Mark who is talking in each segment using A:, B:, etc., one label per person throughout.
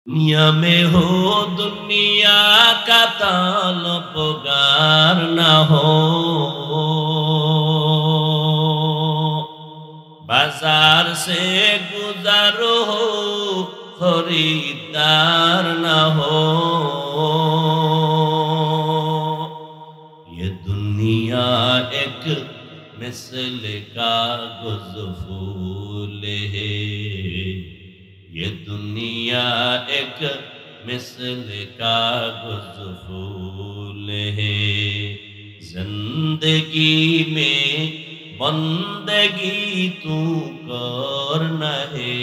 A: दुनिया में हो दुनिया का तलबगार न हो, बाजार से गुजरो हो खरीदार न हो। ये दुनिया एक मिसल कागज़ फूल है, ये दुनिया एक मिसल कागज़ फूल है। जिंदगी में बंदगी तू करना है,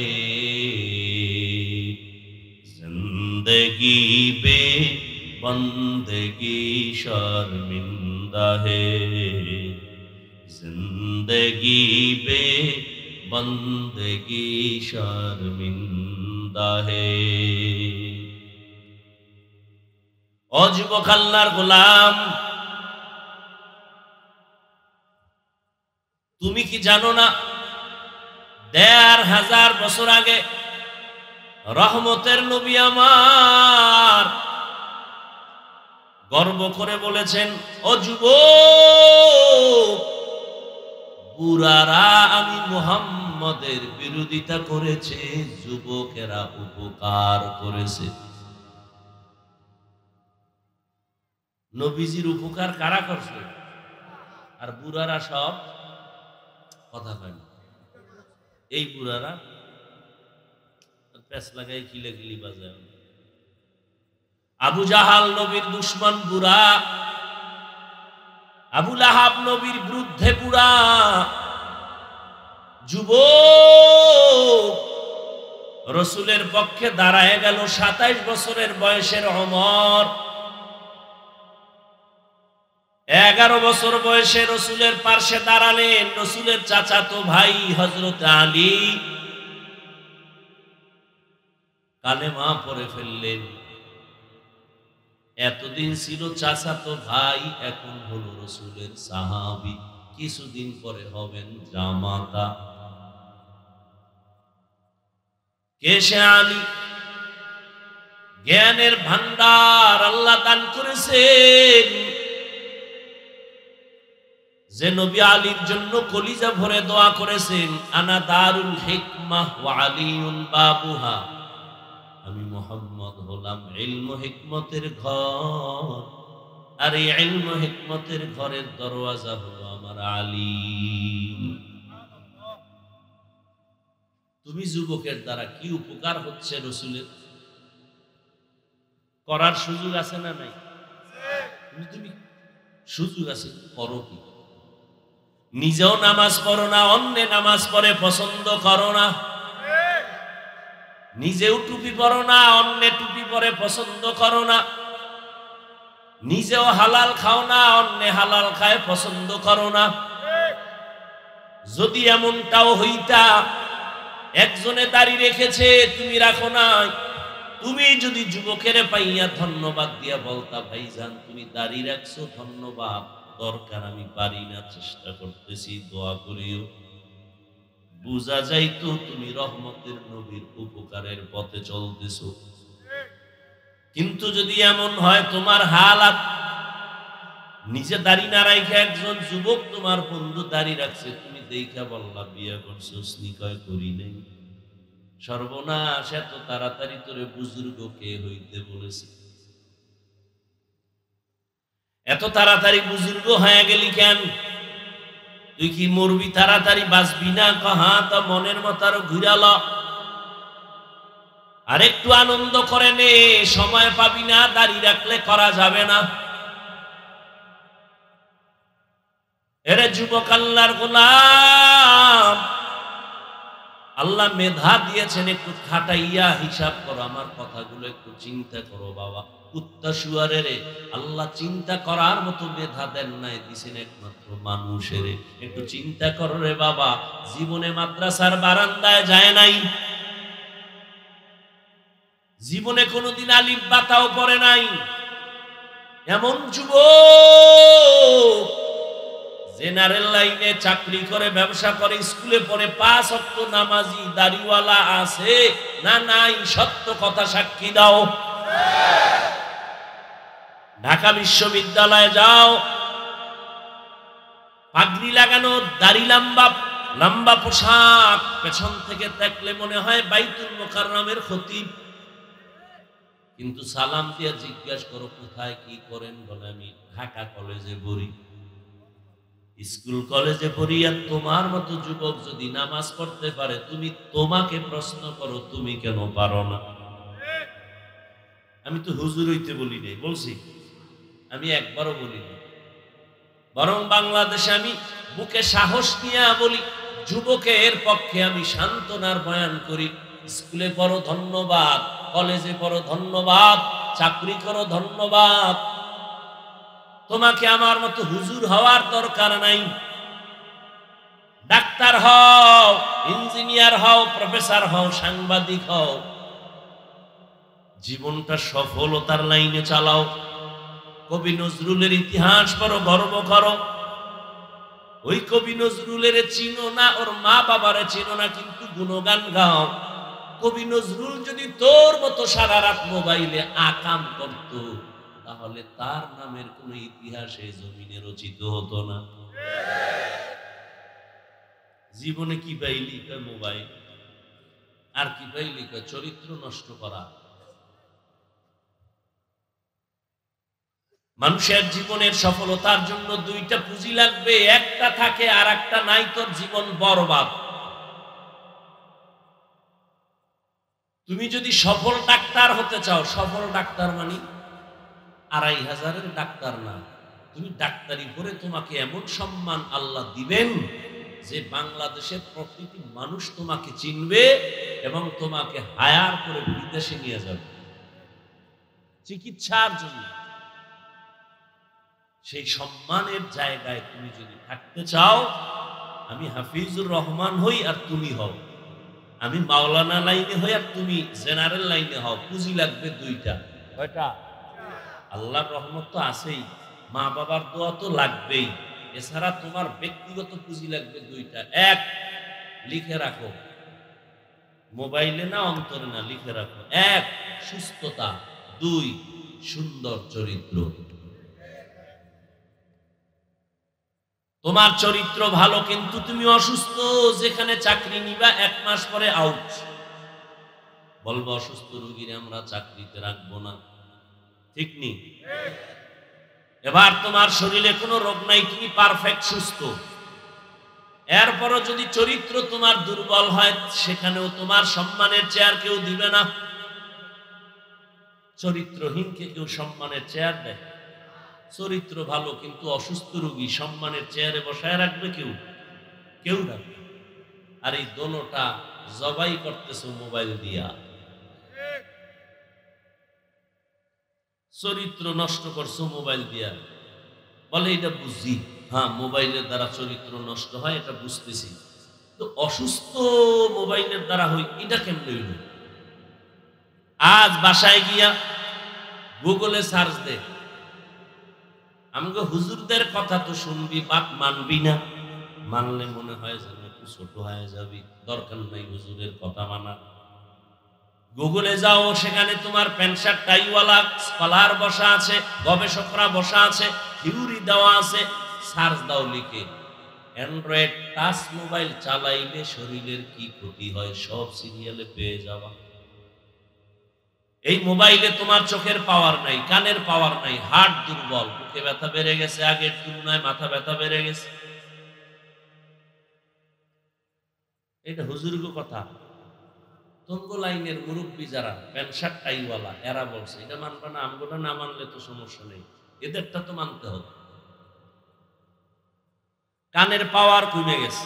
A: जिंदगी बे बंदगी शर्मिंदा है, जिंदगी बे बंदगी शर्मिंदा है। ओ যুবক আল্লাহর গোলাম, তুমি কি জানো না ১৫০০ বছর আগে রহমতের নবী আমার গর্ব করে বলেছেন, ও যুবক, বুড়ারা আমি মুহাম্মদের বিরোধিতা করেছে, যুবকেরা উপকার করেছে। নবীজির উপকার কারা করছে? আর বুড়ারা সব কথা কয় না। এই বুড়ারা প্যাচ লাগাই কিলাকিলি বাজায়। আবু জাহাল নবীর দুশমন বুড়া, আবু লাহাব নবীর বিরুদ্ধে বুড়া, যুবক রসুলের পক্ষে দাঁড়ায় গেল ২৭ বছরের বয়সের ওমর। ১১ বছর বয়সে রসুলের পার্শ্বে দাঁড়ালেন রসুলের চাচাতো ভাই হযরত আলী, কালেমা পড়ে ফেললেন। এতদিন ছিল চাচাতো ভাই, এখন হলো রসুলের সাহাবী, কিছুদিন পরে হবেন জামাতা। কে সে আলী? জ্ঞানের ভান্ডার আল্লাহ দান করেছেন, যে নবী আলীর জন্য কলিজা ভরে দোয়া করেছেন, আনা দারুল হিকমাহ ওয়া আলিউন বাবুহা, আমি মুহাম্মদ হলাম ইলম হিকমতের ঘর, আর এই ইলম হিকমতের ঘরের দরওয়াজা হলো আমার আলী। তুমি যুবকের দ্বারা কি উপকার হচ্ছে রসুলের করার সুযোগ আছে না নাই? তুমি সুযোগ আছে, করো কি? নিজেও নামাজ পড়ো না, অন্যে নামাজ পড়ে পছন্দ করো না। নিজেও টুপি পরো না, অন্যে টুপি পরে পছন্দ করো না। নিজেও হালাল খাও না, অন্যে হালাল খায় পছন্দ করো না। যদি এমনটাও হইতা, একজনে দাড়ি রেখেছে তুমি রাখো না, তুমি যদি যুবকের পাইয়া ধন্যবাদ দিয়া বলতা, ভাইজান তুমি দাড়ি রাখছো, ধন্যবাদ, দরকার আমি পারি না, চেষ্টা করতেছি, দোয়া করিও, বুঝা যাইতো তুমি রহমতের নবীর উপকারের পথে চলতেছো। কিন্তু যদি এমন হয় তোমার হালাত, নিজে দাড়ি না রাখে একজন যুবক তোমার বন্ধু দাড়ি রাখছে, তুমি দেখা বললা বিয়া করছো, স্নিকয় করি নাই, সর্বনাশ, এত তাড়াতাড়ি তোরে বুজুর্গ কে হইতে বলেছে? এত তাড়াতাড়ি বুজুর্গ হয়ে গেলি কেন? তুই কি মরবি তাড়াতাড়ি, বাঁচবি না? কহা তো মনের মতো আরো ঘুরাল, আর একটু আনন্দ করে নে, সময় পাবি না, দাড়ি রাখলে করা যাবে না। এরে যুবক আল্লাহর গোলাম, আল্লাহ মেধা দিয়েছেন, একটু খাটাইয়া হিসাব করো, আমার কথাগুলো একটু চিন্তা করো বাবা। কুত্তা শুয়ারের আল্লাহ চিন্তা করার মতো মেধা দেন নাই, দিছেন একমাত্র মানুষের। একটু চিন্তা করো রে বাবা, জীবনে মাদ্রাসার বারান্দায় যায় নাই, জীবনে কোনোদিন আলিফ বাতাও পড়ে নাই, এমন যুবক জেনারেল লাইনে চাকরি করে, ব্যবসা করে, স্কুলে পড়ে, 5 ওয়াক্ত নামাজি দাড়িওয়ালা আছে না নাই? সত্য কথা সাক্ষী দাও। ঢাকা বিশ্ববিদ্যালয়ে যাও, পাগড়ি লাগানো, দাড়ি লম্বা লম্বা পোশাক, পেছন থেকে দেখলে মনে হয় বাইতুল মুকাররমের খতিব। কিন্তু সালাম দিয়ে জিজ্ঞাসা করো কোথায় কি করেন, বলে আমি ঢাকা কলেজে পড়ি, স্কুল কলেজে পড়ি। আর তোমার মতো যুবক যদি নামাজ পড়তে পারে, তুমি তোমাকে প্রশ্ন করো তুমি কেন পারো না? আমি তো হুজুর হইতে বলি নাই, বলছি আমি একবারও বলি না, বরং বাংলাদেশে আমি বুকে সাহস নিয়ে বলি, যুবকের পক্ষে আমি সান্ত্বনার বয়ান করি। স্কুলে পড়ো ধন্যবাদ, কলেজে পড়ো ধন্যবাদ, চাকরি করো ধন্যবাদ, তোমাকে আমার মতো হুজুর হওয়ার দরকার নাই। ডাক্তার হও, ইঞ্জিনিয়ার হও, প্রফেসর হও, সাংবাদিক হও, জীবনটা সফলতার লাইনে চালাও। কবি নজরুলের ইতিহাস পড়ো, গর্ব করো। ওই কবি নজরুলের চিনো না, ওর মা বাবারে চিনো না, কিন্তু গুণগান গাও। কবি নজরুল যদি তোর মতো সারা রাত মোবাইলে আকাম করত, তাহলে তার নামের কোন ইতিহাসে জমিনে রচিত হতো না। জীবনে কি পাইলি? মোবাইল। আর কি পাইলি? চরিত্র নষ্ট করা। মানুষের জীবনের সফলতার জন্য 2টা পুঁজি লাগবে, একটা থাকে আর একটা নাই, তোর জীবন বরবাদ। তুমি যদি সফল ডাক্তার হতে চাও, সফল ডাক্তার মানে 2500-এর ডাক্তার না, তুমি ডাক্তারি পড়ে তোমাকে এমন সম্মান আল্লাহ দিবেন যে বাংলাদেশের প্রতিটি মানুষ তোমাকে চিনবে এবং তোমাকে হায়ার করে বিদেশে নিয়ে যাবে চিকিৎসার জন্য। সেই সম্মানের জায়গায় তুমি যদি থাকতে চাও, আমি হাফিজুর রহমান হই আর তুমি হও, আমি মাওলানা লাইনে হই আর তুমি জেনারেল লাইনে হও, পুঁজি লাগবে 2টা। কয়টা? আল্লাহর রহমত তো আছেই, মা বাবার দোয়া তো লাগবেই, এছাড়া তোমার ব্যক্তিগত পুঁজি লাগবে 2টা। 1, লিখে রাখো, মোবাইলে না অন্তরে না, লিখে রাখো। 1, সুস্থতা। 2, সুন্দর চরিত্র। তোমার চরিত্র ভালো কিন্তু তুমি অসুস্থ, যেখানে চাকরি নিবা 1 মাস পরে আউট, বলবো অসুস্থ রোগীর আমরা চাকরিতে রাখবো না, ঠিক নেই? এবার তোমার শরীরে কোনো রোগ নাই, তুমি পারফেক্ট সুস্থ, এরপরও যদি চরিত্র তোমার দুর্বল হয়, সেখানেও তোমার সম্মানের চেয়ার কেউ দিবে না। চরিত্রহীনকে কেউ সম্মানের চেয়ার দেয়? চরিত্র ভালো কিন্তু অসুস্থ রোগী সম্মানের চেয়ারে বসায় রাখবে কেউ? কেউ রাখবে। আর এই দোনোটা জবাই করতেছো মোবাইল দিয়া, চরিত্র নষ্ট করছো মোবাইল দিয়া। বলে এটা বুঝি, হ্যাঁ মোবাইলের দ্বারা চরিত্র নষ্ট হয়, এটা বুঝতেছি, তো অসুস্থ মোবাইলের দ্বারা হই, এটা কেমনে হইল? আজ বাসায় গিয়া গুগলে সার্চ দে, আমাকে হুজুরদের কথা তো শুনবি, বাপ মানবি না, মানলে মনে হয় যেন একটু ছোট হয়ে যাবি, দরকার নাই হুজুরের কথা মানা। গুগলে যাও, সেখানে তোমার প্যান্ট শার্ট টাইওয়ালা স্কলার বসা আছে, গবেষকরা বসা আছে, থিওরি দেওয়া আছে, সার্চ দাও লিখে, অ্যান্ড্রয়েড টাচ মোবাইল চালাইলে শরীরের কি ক্ষতি হয় সব সিরিয়ালে পেয়ে যাওয়া। এই মোবাইলে তোমার চোখের পাওয়ার নাই, কানের পাওয়ার নাই, হার্ট দুর্বল, বুকে ব্যথা বেড়ে গেছে, আগের তুলনায় মাথা ব্যথা বেড়ে গেছে। এটা হুজুরগো কথা। তঙ্গ লাইনের মুরব্বী যারা প্যান্ট শার্ট টাইওয়ালা, এরা বলছে এটা মানবে না, আমগোটা না মানলে তো সমস্যা নেই, এদেরটা তো মানতে হবে। কানের পাওয়ার কমে গেছে,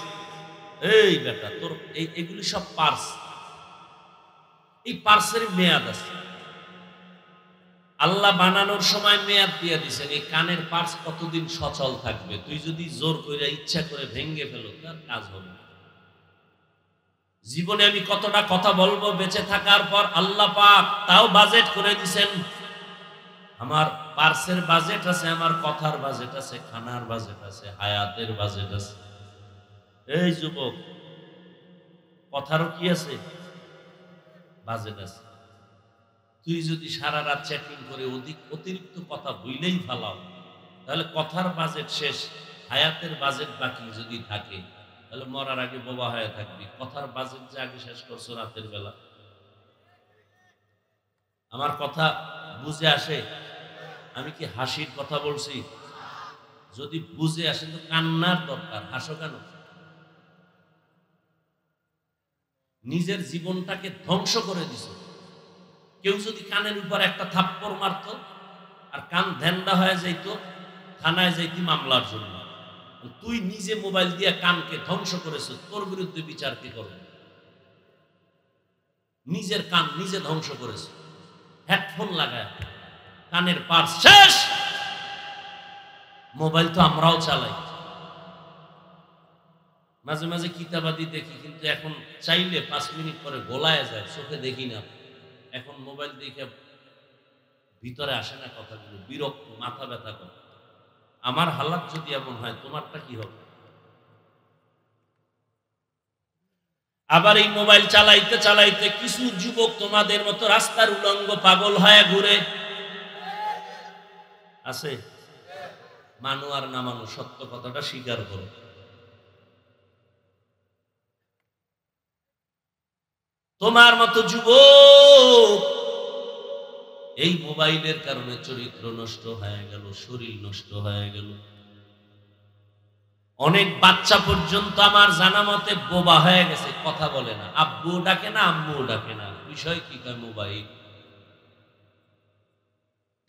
A: এই বেটা তোর এগুলি সব পার্স, এই পার্সের মেয়াদ আছে, আল্লাহ বানানোর সময় মেয়াদ দিয়ে দিছেন, এই কানের পার্স কতদিন সচল থাকবে, তুই যদি জোর করে ইচ্ছা করে ভেঙ্গে ফেলো তার কাজ হবে। জীবনে আমি কতটা কথা বলবো বেঁচে থাকার পর, আল্লাহ পাক তাও বাজেট করে দিছেন, আমার পার্সের বাজেট আছে, আমার কথার বাজেট আছে, খানার বাজেট আছে, হায়াতের বাজেট আছে। এই যুবক, কথারও কি আছে? বাজেট আছে। তুই যদি সারা রাত চ্যাটিং করে অতিরিক্ত কথা বইলেই ফালাও, তাহলে কথার বাজেট শেষ, হায়াতের বাজেট বাকি যদি থাকে, তাহলে মরার আগে বোবা হয়ে থাকবি। কথার বাজেট যে আগে শেষ করছো রাতের বেলা। আমার কথা বুঝে আসে? আমি কি হাসির কথা বলছি? যদি বুঝে আসে তো কান্নার দরকার, হাসো কেন? নিজের জীবনটাকে ধ্বংস করে দিছ। কেউ যদি কানের উপর একটা থাপ্পড় মারত আর কান ধ্যানদা হয়ে যাইত, থানায় যাইতি মামলার জন্য। তুই নিজে মোবাইল দিয়ে কানকে ধ্বংস করেছ, তোর বিরুদ্ধে বিচার কে করবে? নিজের কান নিজে ধ্বংস করেছ। হেডফোন লাগায় কানের পার শেষ। মোবাইল তো আমরাও চালাই, মাঝে মাঝে কিতাবাদি দেখি, কিন্তু এখন চাইলে 5 মিনিট পরে গোলায় যায়, চোখে দেখি না। এখন মোবাইল দেখে ভিতরে আসে না কথাগুলো, বিরক্ত, মাথা ব্যথা করে। আমার হালাত যদি এমন হয়, তোমারটা কি হবে? আবার এই মোবাইল চালাইতে চালাইতে কিছু যুবক তোমাদের মতো রাস্তার উলঙ্গ পাগল হয়ে ঘুরে আছে। মানো আর না মানো, সত্য কথাটা স্বীকার করো। তোমার মতো যুবক এই মোবাইলের কারণে চরিত্র নষ্ট হয়ে গেল, শরীর নষ্ট হয়ে গেল। অনেক বাচ্চা পর্যন্ত আমার জানা মতে বোবা হয়ে গেছে, কথা বলে না, আব্বু ডাকে না, আম্মু ডাকে না। বিষয় কি? কয় মোবাইল।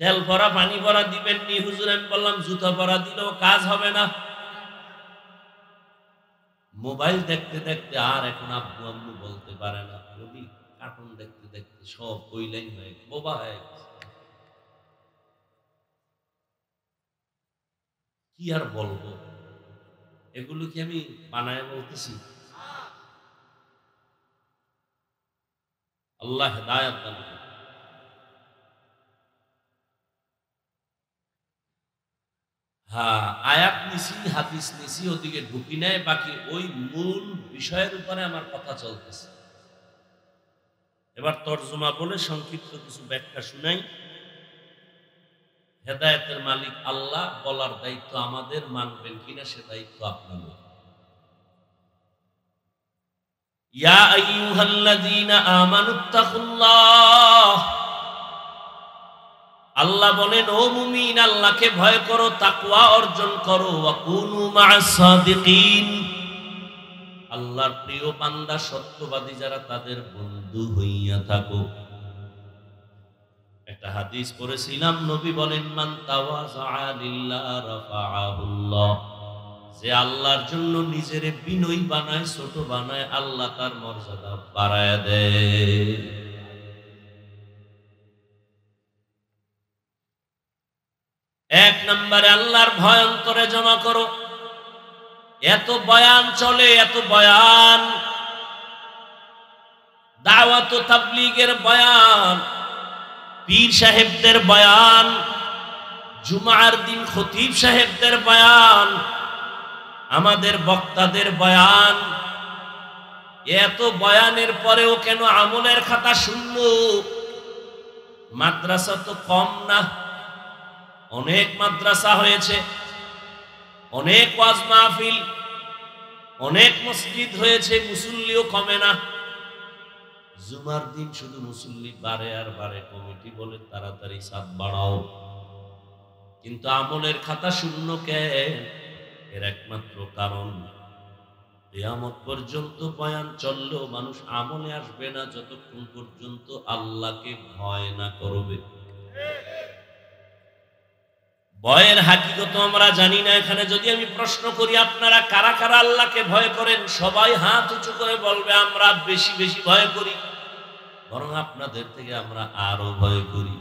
A: তেল ভরা পানি ভরা দিবেন নি হুজুর, আমি বললাম জুতা ভরা দিলেও কাজ হবে না। মোবাইল দেখতে দেখতে আর এখন আব্বু আম্মু বলতে পারে না। রবি কার্টুন দেখতে দেখতে সব ওই লাইন হয়ে বোবা হয়ে গেছে। কি আর বলবো? এগুলো কি আমি বানায় বলতেছি? আল্লাহ হেদায়েত দান করুন। হ্যাঁ, আয়াত নিছি, হাদিস নিছি, ওদিকে ঢুকি নাই, বাকি ওই মূল বিষয়ের উপরে আমার কথা চলতেছে। এবার তর্জমা বলে সংক্ষিপ্ত কিছু ব্যাখ্যা শুনাই। হেদায়েতের মালিক আল্লাহ, বলার দায়িত্ব আমাদের, মানবেন কিনা সে দায়িত্ব আপনাদের। ইয়া আইয়ুহাল্লাযীনা আমানুত্তাকুল্লাহ, আল্লাহ বলেন ও মুমিন, আল্লাহকে ভয় করো, তাকওয়া অর্জন করো। ওয়া কুনু মা'আস সাদিকিন, আল্লাহর প্রিয় বান্দা, সত্যবাদী যারা, তাদের বন্ধু হইয়া থাকো। একটা হাদিস পড়েছিলাম, নবী বলেন মান তাওয়াযা লিল্লাহ রাফাআহুল্লাহ, যে আল্লাহর জন্য নিজেরে বিনয়ী বানায়, ছোট বানায়, আল্লাহ তার মর্যাদা বাড়ায় দেয়। এক নম্বরে আল্লাহর ভয় অন্তরে জমা করো। এত বয়ান চলে, এত বয়ান, দাওয়াত ও তাবলীগের বয়ান, পীর সাহেবদের বয়ান, জুমার দিন খতিব সাহেবদের বয়ান, আমাদের বক্তাদের বয়ান। এত বয়ানের পরেও কেন আমলের খাতা শূন্য? মাদ্রাসা তো কম না, অনেক মাদ্রাসা হয়েছে, অনেক ওয়াজ মাহফিল, অনেক মসজিদ হয়েছে, মুসল্লিও কমে না। জুমার দিন শুধু মুসল্লি বাড়ে আর বাড়ে। কমিটি বলে তাড়াতাড়ি সাত বাড়াও, কিন্তু আমলের খাতা শূন্য কেন? এর একমাত্র কারণ, কিয়ামত পর্যন্ত বয়ান চললেও মানুষ আমলে আসবে না যতক্ষণ পর্যন্ত আল্লাহকে ভয় না করবে। ভয়ের হাকিকত আমরা জানি না। এখানে যদি আমি প্রশ্ন করি, আপনারা কারা কারা আল্লাহকে ভয় করেন? সবাই হাত উঁচু করে বলবে আমরা বেশি বেশি ভয় করি, বরং আপনাদের থেকে আমরা আরো ভয় করি।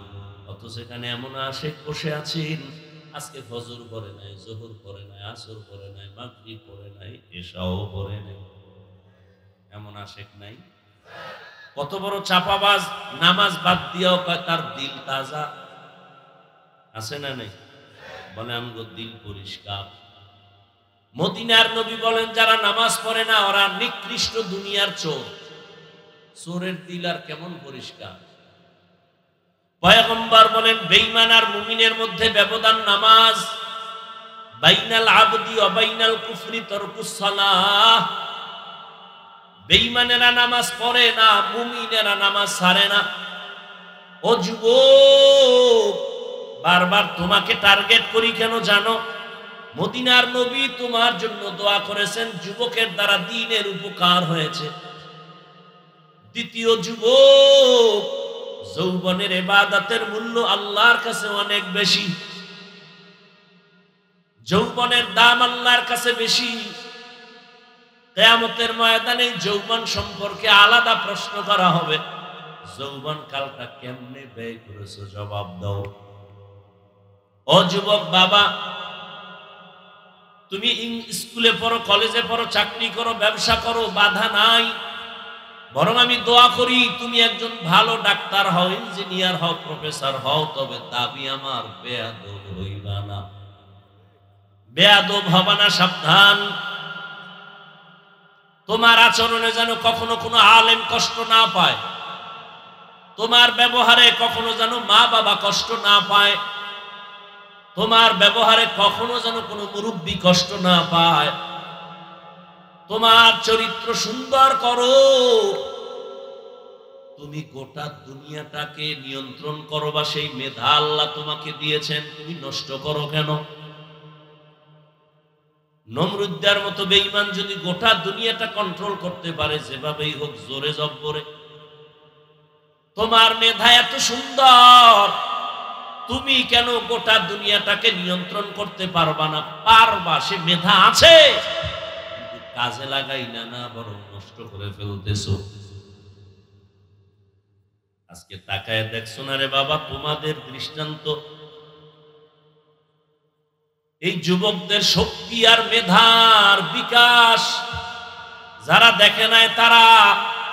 A: অথচ এখানে এমন আশেক বসে আছেন, আজকে ফজর পড়ে নাই, জোহর পড়ে নাই, আসর পড়ে নাই, মাগরিব পড়ে নাই, এশাও পড়ে নাই। এমন আশেক নাই? কত বড় চাপাবাজ, নামাজ বাদ দিয়েও কয় তার দিল তাজা। আছে না নাই? বলে আমগো দিল পরিষ্কার। মদিনার নবী বলেন যারা নামাজ পড়ে না ওরা নিকৃষ্ট দুনিয়ার চোর। চোরের দিল আর কেমন পরিষ্কার। পয়গম্বর বলেন বেঈমান আর মুমিনের মধ্যে ব্যবধান নামাজ। বাইনাল আবদি ওয়া বাইনাল কুফরি তারকুস সালাহ। বেঈমানেরা নামাজ পড়ে না, মুমিনেরা নামাজ ছাড়ে না। ও যুবক, বারবার তোমাকে টার্গেট করি কেন জানো? মদিনার নবী তোমার জন্য দোয়া করেছেন, যুবকের দ্বারা দ্বীনের উপকার হয়েছে। দ্বিতীয় যুবক, যৌবনের ইবাদতের মূল্য আল্লাহর কাছে অনেক বেশি। যৌবনের দাম আল্লাহর কাছে বেশি। কিয়ামতের ময়দানে যৌবন সম্পর্কে আলাদা প্রশ্ন করা হবে। যৌবন কালটা কেমনে ব্যয় করেছো জবাব দাও। ও যুবক বাবা, তুমি স্কুলে পড়ো, কলেজে পড়ো, চাকরি করো, ব্যবসা করো, বাধা নাই। বরং আমি দোয়া করি তুমি একজন ভালো ডাক্তার হও, ইঞ্জিনিয়ার হও, প্রফেসর হও, তবে দাবি আমার বেয়াদব হইবা না। বেয়াদব হবা না, সাবধান। তোমার আচরণে যেন কখনো কোনো আলেম কষ্ট না পায়। তোমার ব্যবহারে কখনো যেন মা বাবা কষ্ট না পায়। তোমার ব্যবহারে কখনো যেন কোনো মুরব্বী কষ্ট না পায়। তোমার চরিত্র সুন্দর করো। তুমি গোটা দুনিয়াটাকে নিয়ন্ত্রণ করবা, সেই মেধা আল্লাহ তোমাকে দিয়েছেন, তুমি নষ্ট করো কেন? নমরুদ্দার মতো বেঈমান যদি গোটা দুনিয়াটা কন্ট্রোল করতে পারে, যেভাবেই হোক জোরে জব্বরে, তোমার মেধা এত সুন্দর, তুমি কেন গোটা দুনিয়াটাকে নিয়ন্ত্রণ করতে পারবা না? পারবা, সে মেধা আছে, কিন্তু কাজে লাগাই না, বরং নষ্ট করে ফেলতেছো। আজকে তাকায় দেখছো না রে বাবা তোমাদের দৃষ্টান্ত। এই যুবকদের শক্তি আর মেধার বিকাশ যারা দেখে নাই, তারা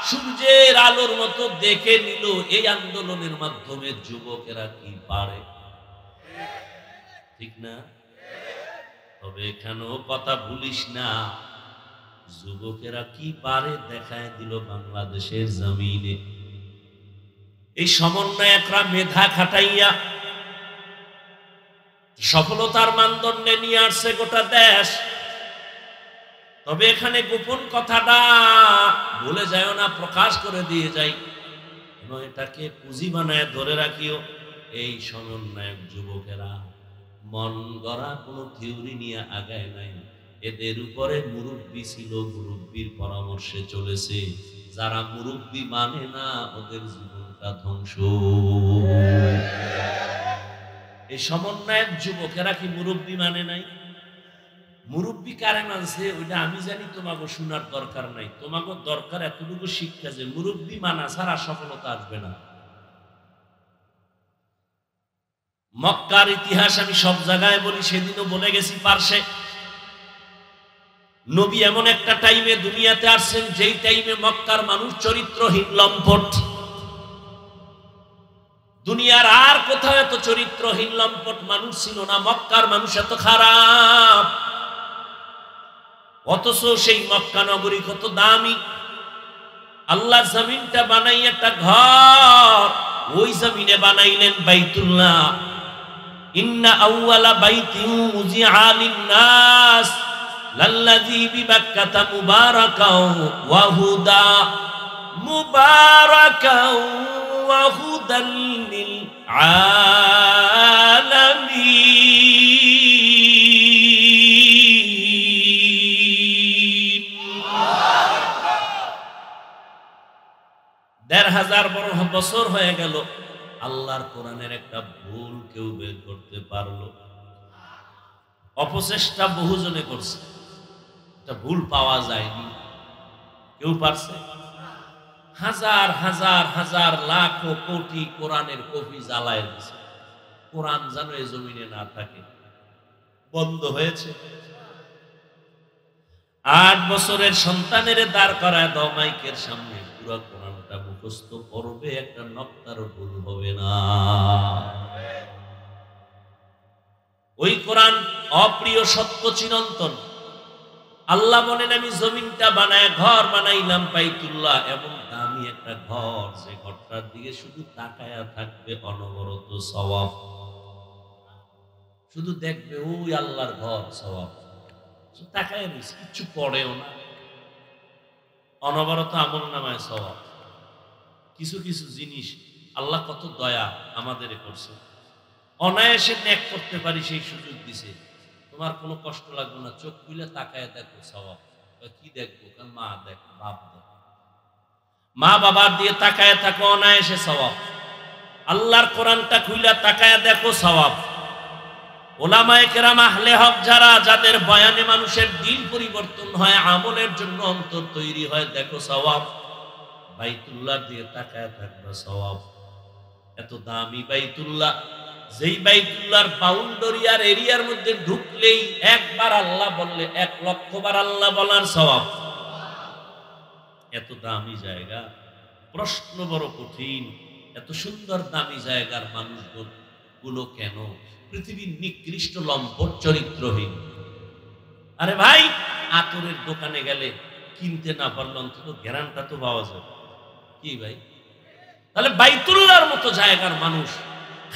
A: সূর্যের আলোর মতো দেখে নিল এই আন্দোলনের মাধ্যমে যুবকেরা কি পারে। ঠিক না? তবে এখানেও কথা ভুলিস না, যুবকেরা কি পারে দেখায় দিল বাংলাদেশের জমিনে। এই সমন্বয়করা মেধা খাটাইয়া সফলতার মানদণ্ডে নিয়ে আসছে গোটা দেশ। তবে এখানে গোপন কথাটা বলে যায় না, প্রকাশ করে দিয়ে যাই, এটাকে পুঁজি বানায় ধরে রাখিও। এই সমন্বয়ক যুবকেরা মন গড়া কোনো থিওরি নিয়ে আগায় নাই। এদের উপরে মুরব্বী ছিল, মুরব্বীর পরামর্শে চলেছে। যারা মুরব্বী মানে না, ওদের জীবনটা ধ্বংস। এই সমন্বয়ক যুবকেরা কি মুরব্বী মানে নাই? মুরব্বী কারে মানছে ওইটা আমি জানি, তোমাকে শোনার দরকার নাই। তোমাকে দরকার এতটুকু শিক্ষা যে মুরব্বী মানা ছাড়া সফলতা আসবে না। মক্কার ইতিহাস আমি সব জায়গায় বলি, সেদিনও বলে গেছি পারসে। নবী এমন একটা টাইমে দুনিয়াতে আসছেন, যেই টাইমে মক্কার মানুষ চরিত্রহীন, লম্পট। দুনিয়ার আর কোথাও এত চরিত্রহীন লম্পট মানুষ ছিল না, মক্কার মানুষ এত খারাপ। অথচ সেই মক্কা নগরী কত দামি। আল্লাহ জমিনটা বানাই একটা ঘর, ওই জমিনে বানাইলেন বাইতুল্লাহ। ইন্না আউওয়ালা বাইতিন উযিআ লিন-নাস লাল্লাযী বিবাক্কাতা মুবারাকাও ওয়া হুদা, মুবারাকাও ওয়া হুদাল লিল আলামিন। ১৫০০ বছর হয়ে গেল, আল্লাহর কোরআনের একটা ভুল কেউ বের করতে পারলো? অপচেষ্টা বহুজনে করছে, একটা ভুল পাওয়া যায়নি। কেউ পারছে? হাজার হাজার হাজার লাখ কোটি কোরআনের কপি জ্বালায় দিছে। কোরআন যেন এ জমিনে না থাকে, বন্ধ হয়েছে। ৮ বছরের সন্তানের দাঁড় করায় দাও মাইকের সামনে, পুরো কোরআনটা মুখস্থ করবে, একটা নক্তারও ভুল হবে না। কোরআন অপ্রিয় সত্য চিরন্তন। আল্লাহ বলেন আমি জমিনটা বানায় ঘর বানাইলাম বাইতুল্লাহ, এমন দামি একটা ঘর যে ঘরটার দিকে শুধু তাকায়া থাকবে অনবরত সওয়াব, শুধু দেখবে ওই আল্লাহর ঘর সওয়াব, তাকায় রয়েছে, কিচ্ছু পড়েও না, অনবরত আমল নামায় সওয়াব। কিছু কিছু জিনিস আল্লাহ কত দয়া আমাদের করছে, অনায়াসে ন্যাক করতে পারি সেই সুযোগ দিছে। তোমার কোনো কষ্ট লাগবে না, চোখ খুলে তাকায় দেখো সওয়াব। কি দেখবো? মা দেখ, বাপ দেখ, মা বাবার দিয়ে তাকায় থাকো অনায়াসে সওয়াব। আল্লাহর কোরআনটা খুলে তাকায় দেখো সওয়াব। ওলামায়ে কেরাম আহলে হক যারা, যাদের বয়ানে মানুষের দিল পরিবর্তন হয়, আমলের জন্য অন্তর তৈরি হয়, দেখো সওয়াব। বাইতুল্লাহ দিয়ে তাকায় থাকবে সওয়াব। এত দামি বাইতুল্লাহ, যেই বাইতুল্লাহর বাউন্ডারি আর এরিয়ার মধ্যে ঢুকলেই একবার আল্লাহ বললে 1 লক্ষ বার আল্লাহ বলার সওয়াব। এত দামি জায়গা, প্রশ্ন বড় কঠিন, এত সুন্দর দামি জায়গার মানুষগুলো কেন পৃথিবীর নিকৃষ্ট লম্পট চরিত্রহীন? আরে ভাই, আতরের দোকানে গেলে কিনতে না পারলে অন্তত গ্যারান্টা তো পাওয়া যাবে। কি ভাই? তাহলে বাইতুল্লাহর মতো জায়গার মানুষ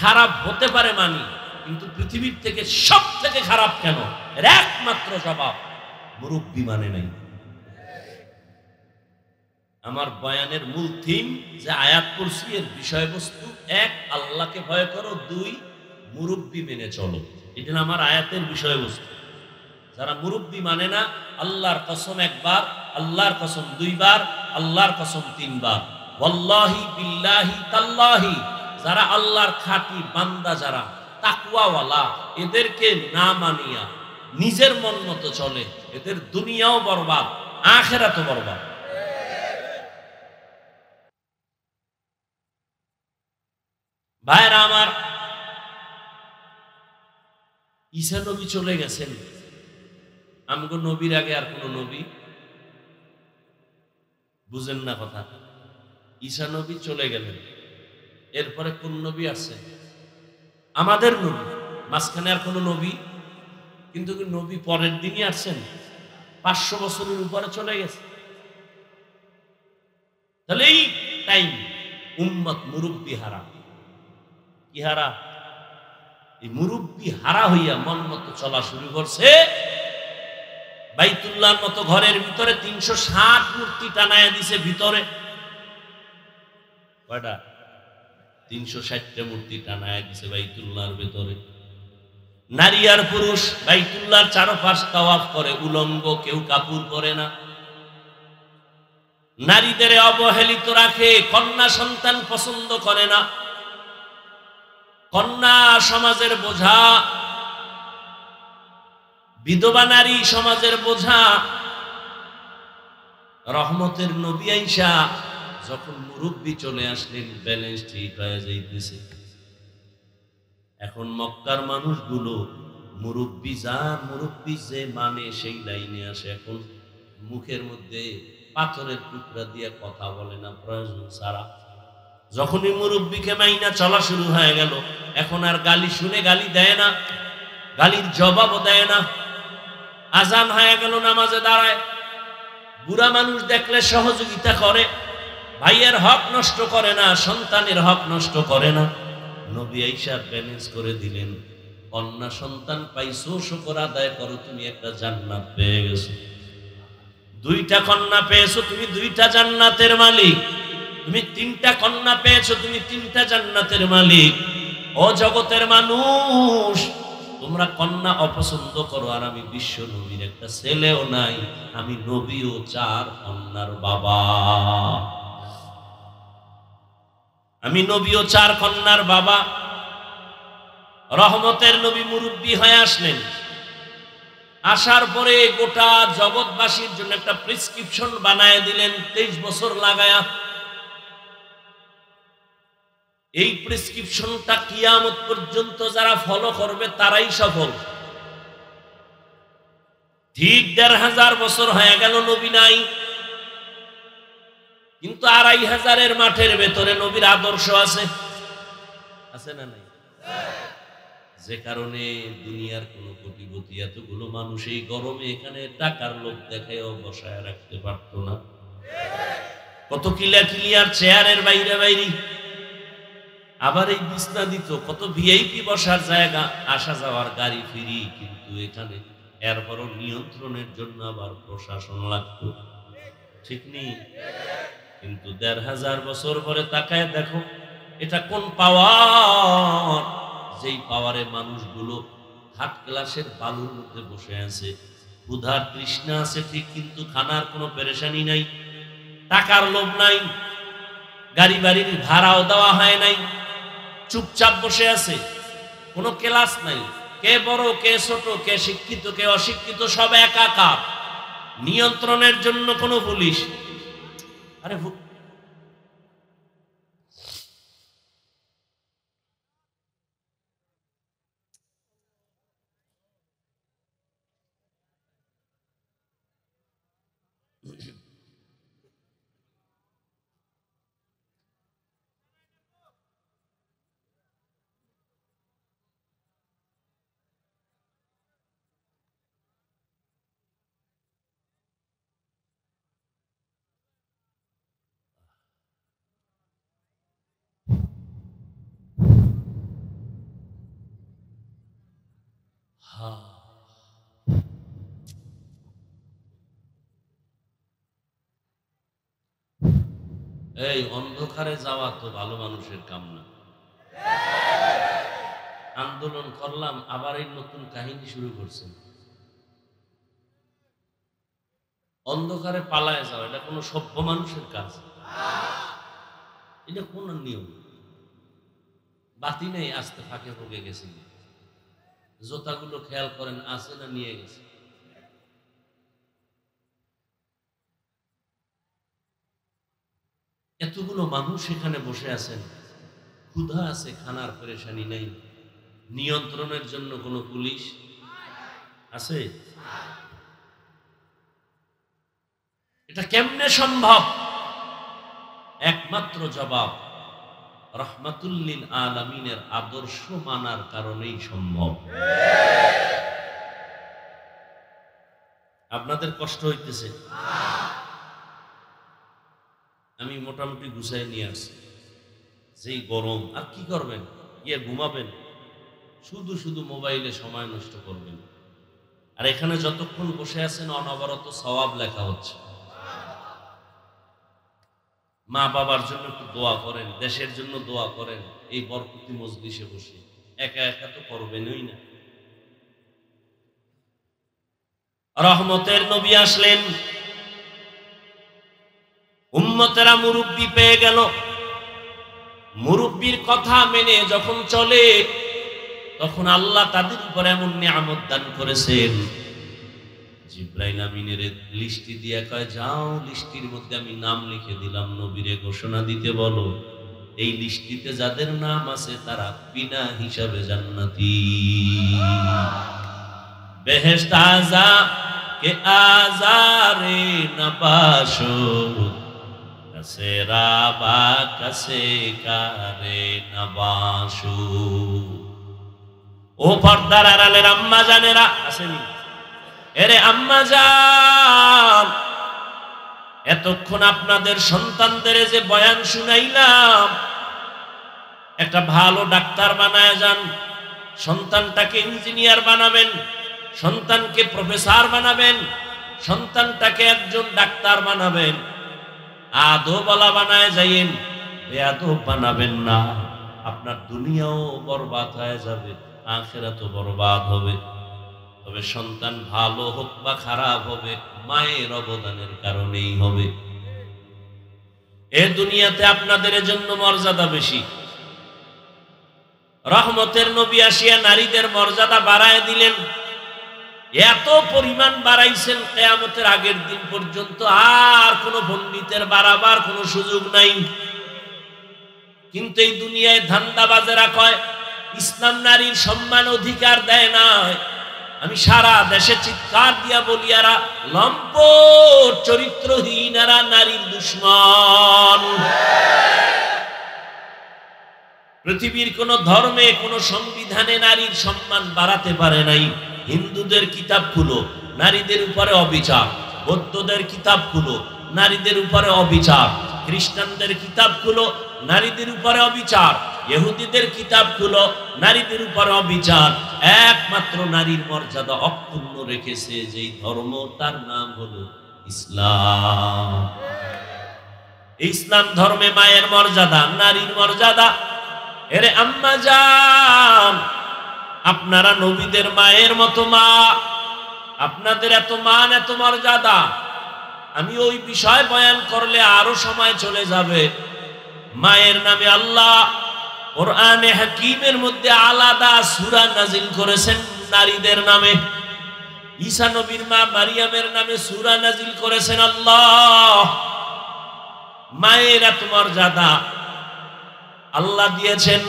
A: খারাপ হতে পারে মানি, কিন্তু পৃথিবীর থেকে সব থেকে খারাপ কেন? এর একমাত্র জবাব, মুরব্বি মানে নাই। আমার বয়ানের মূল থিম যে আয়াত পড়ছি, এর বিষয়বস্তু 1, আল্লাহকে ভয় করো, 2, মুরব্বি মেনে চলো। এটা আমার আয়াতের বিষয়বস্তু। যারা মুরব্বি মানে না, আল্লাহর কসম 1 বার, আল্লাহর কসম 2 বার, আল্লাহর কসম 3 বার, ওয়াল্লাহি বিল্লাহি তাল্লাহি, যারা আল্লাহর খাঁটি বান্দা, যারা তাকওয়াওয়ালা, এদেরকে না মানিয়া নিজের মন মতো চলে, এদের দুনিয়াও বরবাদ, আখিরাতও বরবাদ। ভাইরা আমার, ঈসা নবী চলে গেছেন, আমগো নবীর আগে আর কোন নবী? বুঝেন না কথা? ঈসা নবী চলে গেলেন, এরপরে কোন নবী আসছে? আমাদের নবী। মাঝখানে আর কোন নবী? কিন্তু নবী পরের দিনই আসছেন, 500 বছরের উপরে চলে গেছে। তাহলে এই টাইম উম্মত মুরব্বি হারা। কি হারা? এই মুরব্বি হারা হইয়া মন মতো চলা শুরু করছে। বাইতুল্লাহর মতো ঘরের ভিতরে 360 মূর্তি টানায় দিছে ভিতরে। কয়টা? 360টা মূর্তি টানায় দিছে বাইতুল্লাহর ভিতরে। নারী আর পুরুষ বাইতুল্লাহর চারপাশ তাওয়াফ করে উলঙ্গ, কেউ কাপড় পরে না। নারীদের অবহেলিত রাখে, কন্যা সন্তান পছন্দ করে না। কন্যা সমাজের বোঝা, বিধবা নারী সমাজের বোঝা। রহমতের নবী আইসা যখন মুরব্বি চলে আসলেন, ব্যালেন্স ঠিক হয়ে যাইতেছে। এখন মক্কার মানুষগুলো মুরব্বি যে মানে সেই লাইনে আসে। এখন মুখের মধ্যে পাথরের টুকরা দিয়ে কথা বলে না প্রয়োজন ছাড়া। যখনই মুরব্বিকে মাইনা চলা শুরু হয়ে গেল, এখন আর গালি শুনে গালি দেয় না, গালির জবাবও দেয় না। আজান হয়ে গেল, নামাজে দাঁড়ায়, বুড়া মানুষ দেখলে সহযোগিতা করে, ভাইয়ের হক নষ্ট করে না, সন্তানের হক নষ্ট করে না। নবী আইসা ব্যালেন্স করে দিলেন। কন্যা সন্তান পাইছো, শুকর আদায় করো, তুমি একটা জান্নাত পেয়ে গেছো। 2টা কন্যা পেয়েছো, তুমি 2টা জান্নাতের মালিক। তুমি 3টা কন্যা পেয়েছো, তুমি 3টা জান্নাতের মালিক। ও জগতের মানুষ, তোমরা কন্যা অপছন্দ করো, আর আমি বিশ্ব নবীর একটা ছেলেও নাই, আমি নবীও 4 কন্যার বাবা। আমি নবীও 4 কন্যার বাবা। রহমতের নবী মুরব্বি হয়ে আসলেন। আসার পরে গোটা জগৎবাসীর জন্য একটা প্রেসক্রিপশন বানায় দিলেন 23 বছর লাগায়া। এই প্রেসক্রিপশনটা কিয়ামত পর্যন্ত যারা ফলো করবে তারাই সফল। ঠিক 1500 বছর হয়ে গেল নবী নাই, কিন্তু 2500 মাঠের ভেতরে নবীর আদর্শ আছে। আছে না নাই? যে কারণে দুনিয়ার কোন কোটিপতি এতগুলো মানুষ এই গরমে এখানে টাকার লোভ দেখায়ও বসায় রাখতে পারতো না। কত ক্লিয়ার চেয়ারের বাইরে বাইরে, আবার এই বিছনা দিত, কত ভিআইপি বসার জায়গা, আসা যাওয়ার গাড়ি ফ্রি, কিন্তু এখানে এরপরও নিয়ন্ত্রণের জন্য আবার প্রশাসন লাগতো, ঠিক নেই? কিন্তু ১৫০০ বছর পরে তাকায় দেখো এটা কোন পাওয়ার, যেই পাওয়ারে মানুষগুলো থার্ড ক্লাসের বালুর মধ্যে বসে আছে, ক্ষুধার তৃষ্ণা আছে ঠিক, কিন্তু খানার কোনো পেরেশানি নাই, টাকার লোভ নাই, গাড়ি বাড়ির ভাড়াও দেওয়া হয় নাই, চুপচাপ বসে আছে, কোনো ক্লাস নাই, কে বড় কে ছোট, কে শিক্ষিত কে অশিক্ষিত, সব একাকার, নিয়ন্ত্রণের জন্য কোনো পুলিশ। আরে এই অন্ধকারে যাওয়া তো ভালো মানুষের কাম না। আন্দোলন করলাম, আবার এই নতুন কাহিনী শুরু করছেন। অন্ধকারে পালায় যাওয়া এটা কোনো সভ্য মানুষের কাজ? এটা কোন নিয়ম? বাতি নেই, আসতে ফাঁকে ফুঁকে গেছি, জোতাগুলো খেয়াল করেন আছে না নিয়ে গেছে। এতগুলো মানুষ এখানে বসে আছেন, ক্ষুধা আছে, খানার পেরেশানি নেই, নিয়ন্ত্রণের জন্য কোনো পুলিশ আছে? এটা কেমনে সম্ভব? একমাত্র জবাব রাহমাতুল লিল আলামিনের আদর্শ মানার কারণেই সম্ভব। আপনাদের কষ্ট হইতেছে? আমি মোটামুটি গুছাই নিয়ে আসছি, যেই গরম, আর কি করবেন, গিয়ে ঘুমাবেন, শুধু শুধু মোবাইলে সময় নষ্ট করবেন। আর এখানে যতক্ষণ বসে আছেন অনবরত সওয়াব লেখা হচ্ছে। মা বাবার জন্য একটু দোয়া করেন, দেশের জন্য দোয়া করেন, এই বরকতি মজলিসে বসে। একা একা তো করবেনই না। রহমতের নবী আসলেন, উম্মতেরা মুরব্বি পেয়ে গেল, মুরব্বির কথা মেনে যখন চলে তখন আল্লাহ তাদের উপর এমন নিয়ামত দান করেছেন। জিবরাইল আমিনের লিস্টি দিয়ে কয়, যাও লিস্টির মধ্যে আমি নাম লিখে দিলাম, নবীরে ঘোষণা দিতে বলো এই লিস্টিতে যাদের নাম আছে তারা বিনা হিসাবে জান্নাতি। বেহেশত আযা কে আজারে না পাশো, কাছে রাবা কাছে কারে না বাসো। ও পর্দার আড়ালের আম্মা জানেরা আসেনি, এরে আম্মা জান, এতক্ষণ আপনাদের সন্তানদের যে বয়ান শুনাইলাম, একটা ভালো ডাক্তার বানায় যান, সন্তানটাকে ইঞ্জিনিয়ার বানাবেন, সন্তানকে প্রফেসর বানাবেন, সন্তানটাকে একজন ডাক্তার বানাবেন। আদবওয়ালা বানায় যাইয়েন, বেয়াদব বানাবেন না, আপনার দুনিয়াও বরবাদ হয়ে যাবে, আখিরাতও বরবাদ হবে। তবে সন্তান ভালো হোক বা খারাপ হবে মায়ের অবদানের কারণেই হবে। এ দুনিয়াতে আপনাদের জন্য মর্যাদা বেশি। রহমতের নবী আসিয়া নারীদের মর্যাদা বাড়ায় দিলেন, এত পরিমাণ বাড়াইছেন কিয়ামতের আগের দিন পর্যন্ত আর কোন পণ্ডিতের বাড়াবার কোনো সুযোগ নাই। কিন্তু এই দুনিয়ায় ধান্দাবাজেরা কয় ইসলাম নারীর সম্মান অধিকার দেয় না। আমি সারা দেশে চিৎকার দিয়া বলি, এরা লম্পট চরিত্রহীন, এরা নারীর দুশ্মন। পৃথিবীর কোন ধর্মে কোন সংবিধানে নারীর সম্মান বাড়াতে পারে নাই। হিন্দুদের কিতাব খুলো, নারীদের উপরে অবিচার। বৌদ্ধদের কিতাব খুলো, নারীদের উপরে অবিচার। খ্রিস্টানদের কিতাব খুলো, নারীদের উপরে অবিচার। ইহুদিদের কিতাব খুলো, নারীদের উপরে অবিচার। একমাত্র নারীর মর্যাদা অক্ষুণ্ণ রেখেছে যেই ধর্ম, তার নাম হলো ইসলাম। ইসলাম ধর্মে মায়ের মর্যাদা, নারীর মর্যাদা। এরে আম্মা জান, আপনারা নবীদের মায়ের মতো মা, আপনাদের এত মান, এত মর্যাদা। আমি ওই বিষয় বয়ান করলে আরো সময় চলে যাবে। মায়ের নামে আল্লাহ কোরআনে হাকিমের মধ্যে আলাদা সূরা নাজিল করেছেন নারীদের নামে। ঈসা নবীর মা মারিয়ামের নামে সূরা নাজিল করেছেন আল্লাহ। মায়ের এত মর্যাদা আল্লাহ দিয়েছেন।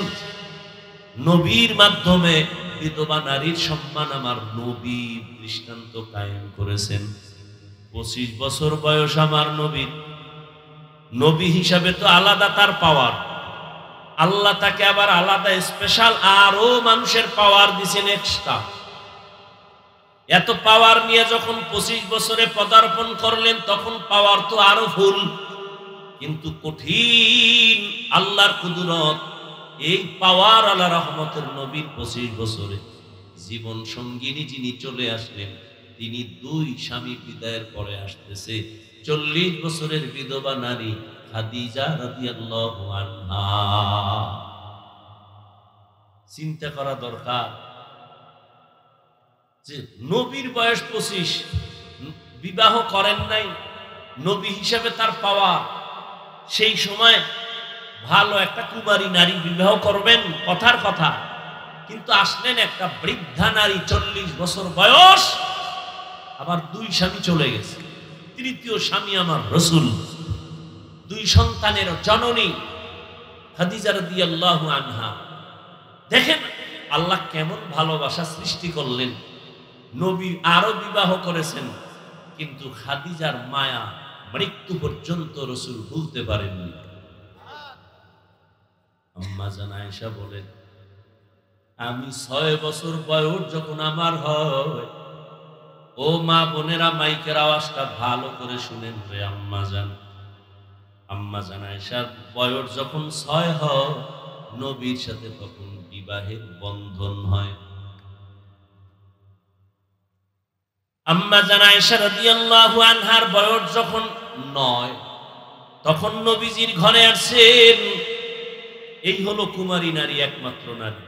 A: নবীর মাধ্যমে বিধবা নারীর সম্মান আমার নবী দৃষ্টান্ত কায়েম করেছেন। 25 বছর বয়স আমার নবীর। নবী হিসাবে তো আলাদা তার পাওয়ার, আল্লাহ তাকে আবার আলাদা স্পেশাল আরো মানুষের পাওয়ার দিয়েছেন এক্সট্রা। এত পাওয়ার নিয়ে যখন 25 বছরে পদার্পণ করলেন তখন পাওয়ার তো আরো ফুল। কিন্তু কঠিন আল্লাহর কুদরত, এই পাওয়ার আল্লাহ রহমতের নবীর 25 বছরে জীবন সঙ্গিনী যিনি চলে আসলেন, তিনি 2 স্বামী বিদায়ের পরে আসতেছে 40 বছরের বিধবা নারী খাদিজা রাদিয়াল্লাহু আনহা। চিন্তা করা দরকার যে নবীর বয়স 25, বিবাহ করেন নাই, নবী হিসাবে তার পাওয়ার। সেই সময় ভালো একটা কুমারী নারী বিবাহ করবেন, কথার কথা। কিন্তু আসলেন একটা বৃদ্ধা নারী, 40 বছর বয়স, আবার 2 স্বামী চলে গেছে। তৃতীয় স্বামী আমার রাসূল, 2 সন্তানের জননী খাদিজা রাদিয়াল্লাহু আনহা। দেখেন আল্লাহ কেমন ভালোবাসা সৃষ্টি করলেন। নবী আরো বিবাহ করেছেন, কিন্তু খাদিজার মায়া মৃত্যু পর্যন্ত রাসূল ভুলতে পারেননি। আম্মা জান আয়েশা বলেন, আমি 6 বছর বয়স যখন আমার হয়, ও মা বোনেরা মাইকের আওয়াজটা ভালো করে শুনেন রে আম্মা জান। আম্মা জান আয়েশার বয়স যখন 6 হয়, নবীর সাথে তখন বিবাহের বন্ধন হয়। আম্মা জান আয়েশা রাদিয়াল্লাহু আনহার বয়স যখন 9, তখন নবীজির ঘরে আসছেন। এই হলো কুমারী নারী, একমাত্র নারী।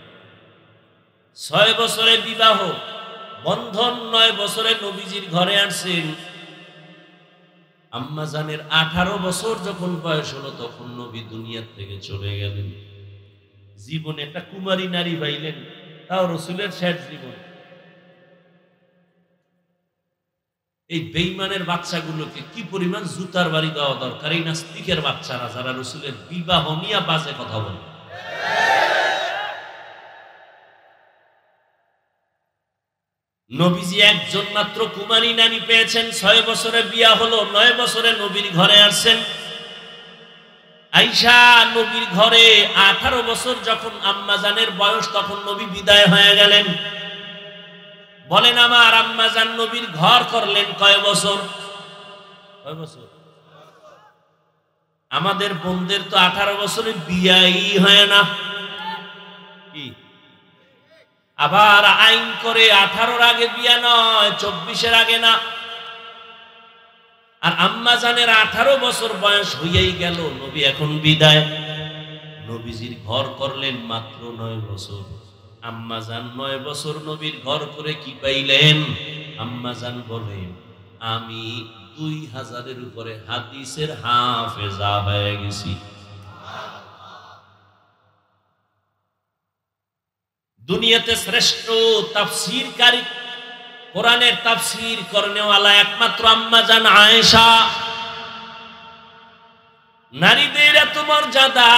A: 6 বছরে বিবাহ বন্ধন, 9 বছরে নবীজির ঘরে আসছেন। আম্মা জানের 18 বছর যখন বয়স হলো তখন নবী দুনিয়া থেকে চলে গেলেন। জীবনে একটা কুমারী নারী পাইলেন, তাও রাসূলের শেষ জীবন। এই বেঈমানের বাচ্চাগুলোকে কি পরিমাণ জুতার বাড়ি দেওয়া দরকার, এই নাস্তিকের বাচ্চারা যারা রাসূলের বিবাহ নিয়ে বাজে কথা বলে। নবীজি একজন মাত্র কুমারী নারী পেয়েছেন, 6 বছরে বিয়া হলো, 9 বছরে নবীর ঘরে আসছেন। আয়েশা নবীর ঘরে 18 বছর যখন আম্মা জানের বয়স, তখন নবী বিদায় হয়ে গেলেন। বলেন আমার আম্মা জান নবীর ঘর করলেন কয় বছর? কয় বছর? আমাদের বোনদের তো 18 বছরে বিয়াই হয় না। কি আবার আইন করে 18-র আগে বিয়া নয়, 24-এর আগে না। আর আম্মা জানের 18 বছর বয়স হইয়াই গেল, নবী এখন বিদায়। নবীজির ঘর করলেন মাত্র 9 বছর। আম্মা জান 9 বছর নবীর ঘর করে কি পাইলেন? আম্মা জান বলেন, আমি 2000-এর উপরে হাদিসের হাফেজা হয়ে গেছি। দুনিয়াতে শ্রেষ্ঠ তাফসীরকারী, কোরআনের তাফসীর করনেওয়ালা একমাত্র আম্মা জান আয়েশা। নারীদের এত মর্যাদা,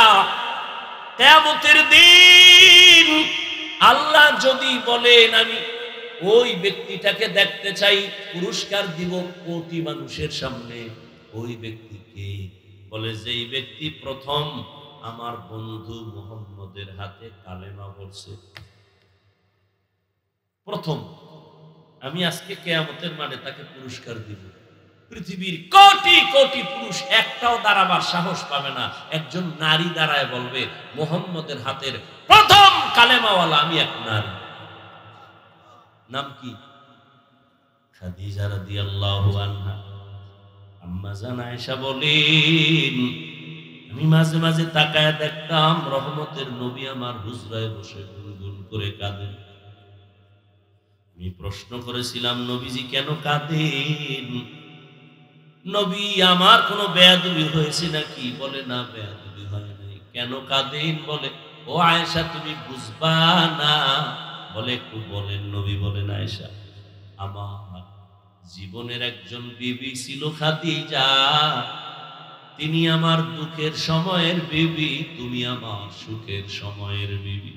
A: কিয়ামতের দিন আল্লাহ যদি বলেন আমি ওই ব্যক্তিটাকে দেখতে চাই, পুরস্কার দিব কোটি মানুষের সামনে, ওই ব্যক্তিকে বলে যেই ব্যক্তি প্রথম আমার বন্ধু মুহাম্মদের মুহাম্মদের হাতে কালেমা পড়ছে। প্রথম আমি আজকে কিয়ামতের মাঠে তাকে পুরস্কার দিব। পৃথিবীর কোটি কোটি পুরুষ একটাও দাঁড়াবার সাহস পাবে না, একজন নারী দাঁড়ায় বলবে মুহাম্মদের হাতের প্রথম কালেমাওয়ালা আমি এক নারী। নাম কি? খাদিজা রাদিয়াল্লাহু আনহা। আম্মা জান আয়েশা বলেন, আমি মাঝে মাঝে তাকায় দেখতাম রহমতের নবী আমার হুজরায় বসে গুনগুন করে কাঁদেন। আমি প্রশ্ন করেছিলাম, নবীজি কেন কাঁদেন? নবী আমার কোনো বেয়াদবি হয়েছে নাকি? বলে না, বেয়াদবি হয় নাই। কেন কাঁদেন? বলে ও আয়েশা তুমি বুঝবা না। বলে একটু বলেন। নবী বলেন, আয়েশা আমার জীবনের একজন বিবি ছিল খাদিজা, তিনি আমার দুঃখের সময়ের বিবি, তুমি আমার সুখের সময়ের বিবি।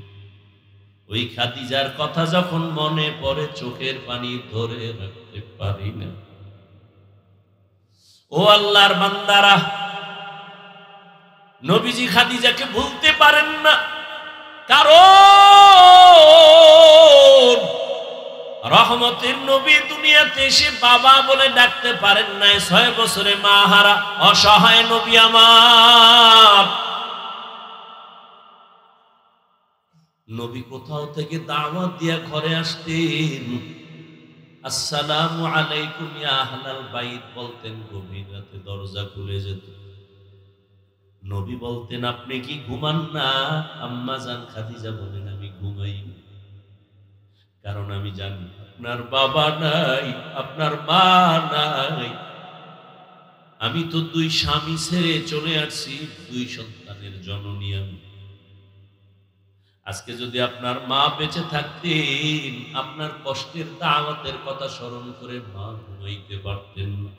A: ওই খাদিজার কথা যখন মনে পড়ে চোখের পানি ধরে রাখতে পারি না। ও আল্লাহর বান্দারা, নবীজি খাদিজাকে ভুলতে পারেন না, কারণ রহমতের নবী দুনিয়াতে এসে বাবা বলে ডাকতে পারেন নাই। 6 বছরে মা হারা অসহায় নবী আমার। নবী কোথাও থেকে দাওয়াত দিয়া ঘরে আসতেন, আসসালামু আলাইকুম ইয়া আহলাল বাইত বলতেন, গভীর রাতে দরজা খুলে যেত। নবী বলতেন, আপনি কি ঘুমান না? আম্মা জান খাদিজা বলেন, আমি ঘুমাই, কারণ আমি জানি আপনার বাবা নাই, আপনার মা নাই। আমি তো 2 স্বামী ছেড়ে চলে আসছি, 2 সন্তানের জননী আমি। আজকে যদি আপনার মা বেঁচে থাকতেন, আপনার কষ্টের দাওয়াতের কথা স্মরণ করে মা ঘুমাইতে পারতেন না।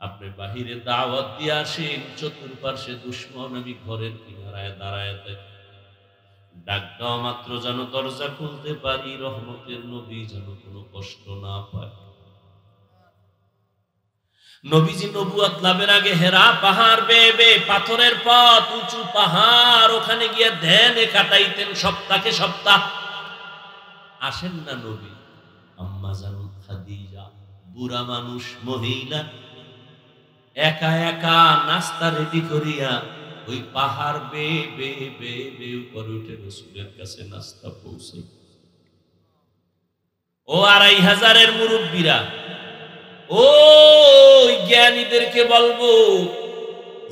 A: আপনি বাহিরে দাওয়াত দিয়ে আসেন, চতুর্পার্শ্বে দুশমন, আমি ঘরের কিনারায় দাঁড়ায় থাকি, ডাক দেওয়া মাত্র যেন দরজা খুলতে পারি, রহমতের নবী যেন কোনো কষ্ট না পায়। নবীজি নবুয়ত লাভের আগে হেরা পাহাড় বেয়ে বেয়ে, পাথরের পথ, উঁচু পাহাড়, ওখানে গিয়ে ধ্যানে কাটাইতেন সপ্তাহে সপ্তাহ। আসেন না নবী, আম্মা জান খাদিজা বুড়া মানুষ মহিলা একা একা নাস্তা রেডি করিয়া ওই পাহাড় বেয়ে বেয়ে বেয়ে বেয়ে উপরে উঠে রাসূলের কাছে নাস্তা পৌঁছে। ও 2500-এর মুরব্বীরা, ও জ্ঞানীদেরকে বলবো,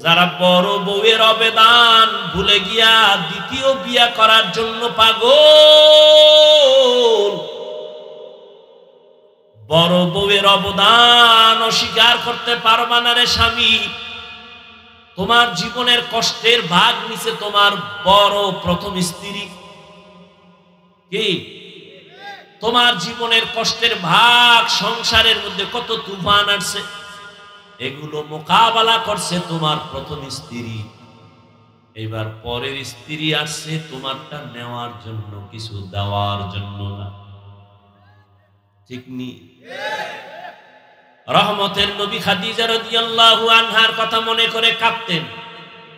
A: যারা বড় বউয়ের অবেদান ভুলে গিয়া দ্বিতীয় বিয়া করার জন্য পাগল, বড় বউয়ের অবদান অস্বীকার করতে পারবা না রে স্বামী। তোমার জীবনের কষ্টের ভাগ নিছে তোমার বড় প্রথম স্ত্রী। কি তোমার জীবনের কষ্টের ভাগ, সংসারের মধ্যে কত তুফান আসছে, এগুলো মোকাবেলা করছে তোমার প্রথম স্ত্রী। এবার পরের স্ত্রী আসছে তোমারটা নেওয়ার জন্য, কিছু দেওয়ার জন্য না। ঠিক নি? রহমতের নবী খাদিজা রাদিয়াল্লাহু আনহার কথা মনে করে কাঁদতেন।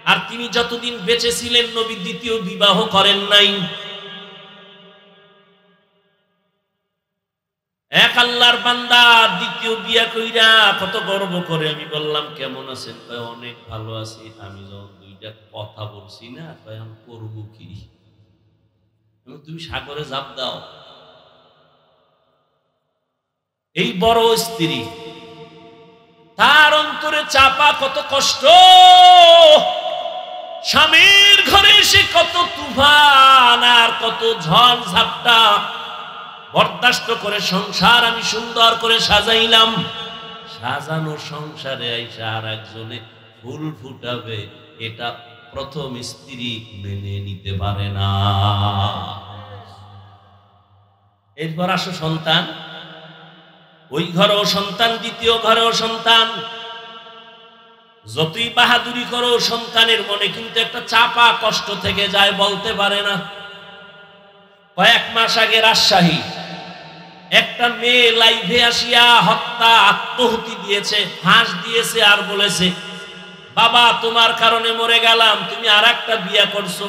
A: আর তিনি যতদিন বেঁচে ছিলেন নবী দ্বিতীয় বিবাহ করেন নাই। এক আল্লাহর বান্দা দ্বিতীয় বিয়া কইরা কত গর্ব করে। আমি বললাম কেমন আছেন? কয় অনেক ভালো আছি। আমি যখন 2টা কথা বলছি না, কয় আমি করবো কি? তুমি সাগরে ঝাঁপ দাও। এই বড় স্ত্রী, তার অন্তরে চাপা কত কষ্ট, স্বামীর ঘরে এসে কত তুফান আর কত ঝড় ঝাপটা বরদাস্ত করে সংসার আমি সুন্দর করে সাজাইলাম। সাজানো সংসারে আইসা আর একজনে ফুল ফুটাবে, এটা প্রথম স্ত্রী মেনে নিতে পারে না। এরপর আসো সন্তান, ওই ঘরেও সন্তান, দ্বিতীয় ঘরেও সন্তান। যতই বাহাদুরি করো, সন্তানের মনে কিন্তু একটা চাপা কষ্ট থেকে যায়, বলতে পারে না। কয়েক মাস আগে রাজশাহী একটা মেয়ে লাইভে আসিয়া আত্মহুতি দিয়েছে, ফাঁস দিয়েছে আর বলেছে, বাবা তোমার কারণে মরে গেলাম, তুমি আর একটা বিয়া করছো।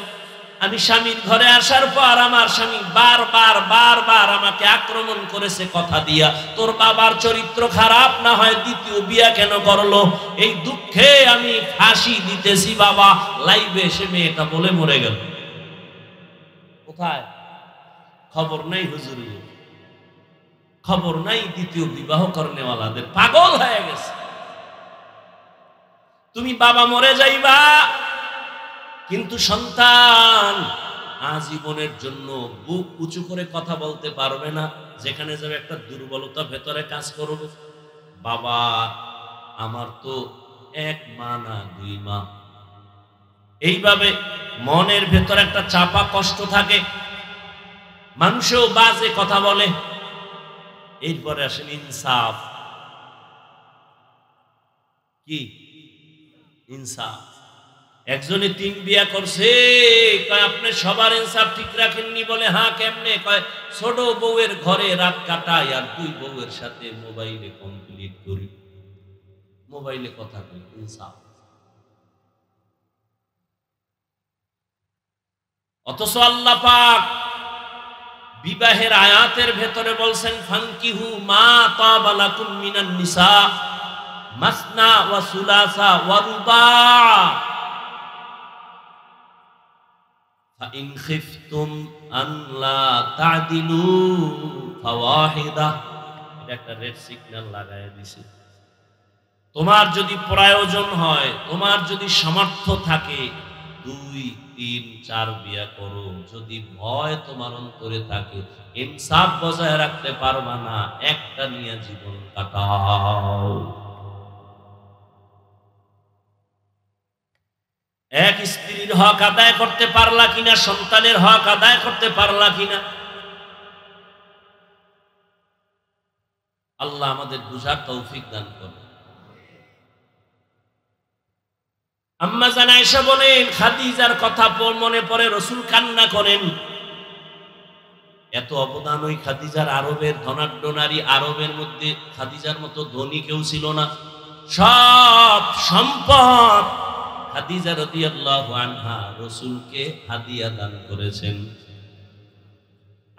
A: আমি স্বামীর ঘরে আসার পর আমার স্বামী বারবার বারবার আমাকে আক্রমণ করেছে কথা দিয়া, তোর বাবার চরিত্র খারাপ, না হয় দ্বিতীয় বিয়া কেন করলো। এই দুঃখে আমি ফাঁসি দিতেছি বাবা। লাইভে এসে মেয়েটা বলে মরে গেল। কোথায়? খবর নাই হুজুর, খবর নাই দ্বিতীয় বিবাহ করনেওয়ালাদের। পাগল হয়ে গেছে। তুমি বাবা মরে যাইবা, কিন্তু সন্তান আজীবনের জন্য বুক উঁচু করে কথা বলতে পারবে না। যেখানে যাবে একটা দুর্বলতা ভেতরে কাজ করবে। বাবা আমার তো এক মা না দুই মা। এইভাবে মনের ভেতরে একটা চাপা কষ্ট থাকে। মানুষও বাজে কথা বলে। এরপরে আসেন ইনসাফ। কি ইনসাফ? একজনে 3 বিয়া করছে, কয় আপনি সবার ইনসাফ ঠিক রাখেননি। বলে হ্যাঁ কেমনে? কয় ছোট বউয়ের ঘরে রাত কাটাই আর 2 বউয়ের সাথে মোবাইলে কমপ্লিট করি, মোবাইলে কথা কই। ইনসাফ। অথচ আল্লাহ পাক বিবাহের আয়াতের ভেতরে বলছেন ফানকিহু মা তাবা লাকুম মিনান নিসা মাসনা ওয়া সুলাসা ওয়া রুবা ফাইন খিফতুম আন লা তা'দিলু ফাওয়াহিদা। এটা একটা রেড সিগন্যাল লাগায় দিছে। তোমার যদি প্রয়োজন হয়, তোমার যদি সামর্থ্য থাকে, 2, 3, 4 বিয়া করো। যদি ভয় তোমার অন্তরে থাকে, ইনসাফ বজায় রাখতে পারবা না, একটা নিয়ে জীবন কাটাও। এক স্ত্রীর হক আদায় করতে পারলা কিনা, সন্তানের হক আদায় করতে পারলা কিনা। আল্লাহ আমাদের বুঝার তৌফিক দান করুন। আম্মা জান আয়েশা বলেন, খাদিজার কথা মনে পড়ে রাসূল কান্না করেন। এত অবদান ওই খাদিজার। আরবের ধনাঢ্য নারী, আরবের মধ্যে খাদিজার মতো ধনী কেউ ছিল না। সব সম্পদ খাদিজা রাদিয়াল্লাহু আনহা রাসূলকে হাদিয়া দান করেছেন।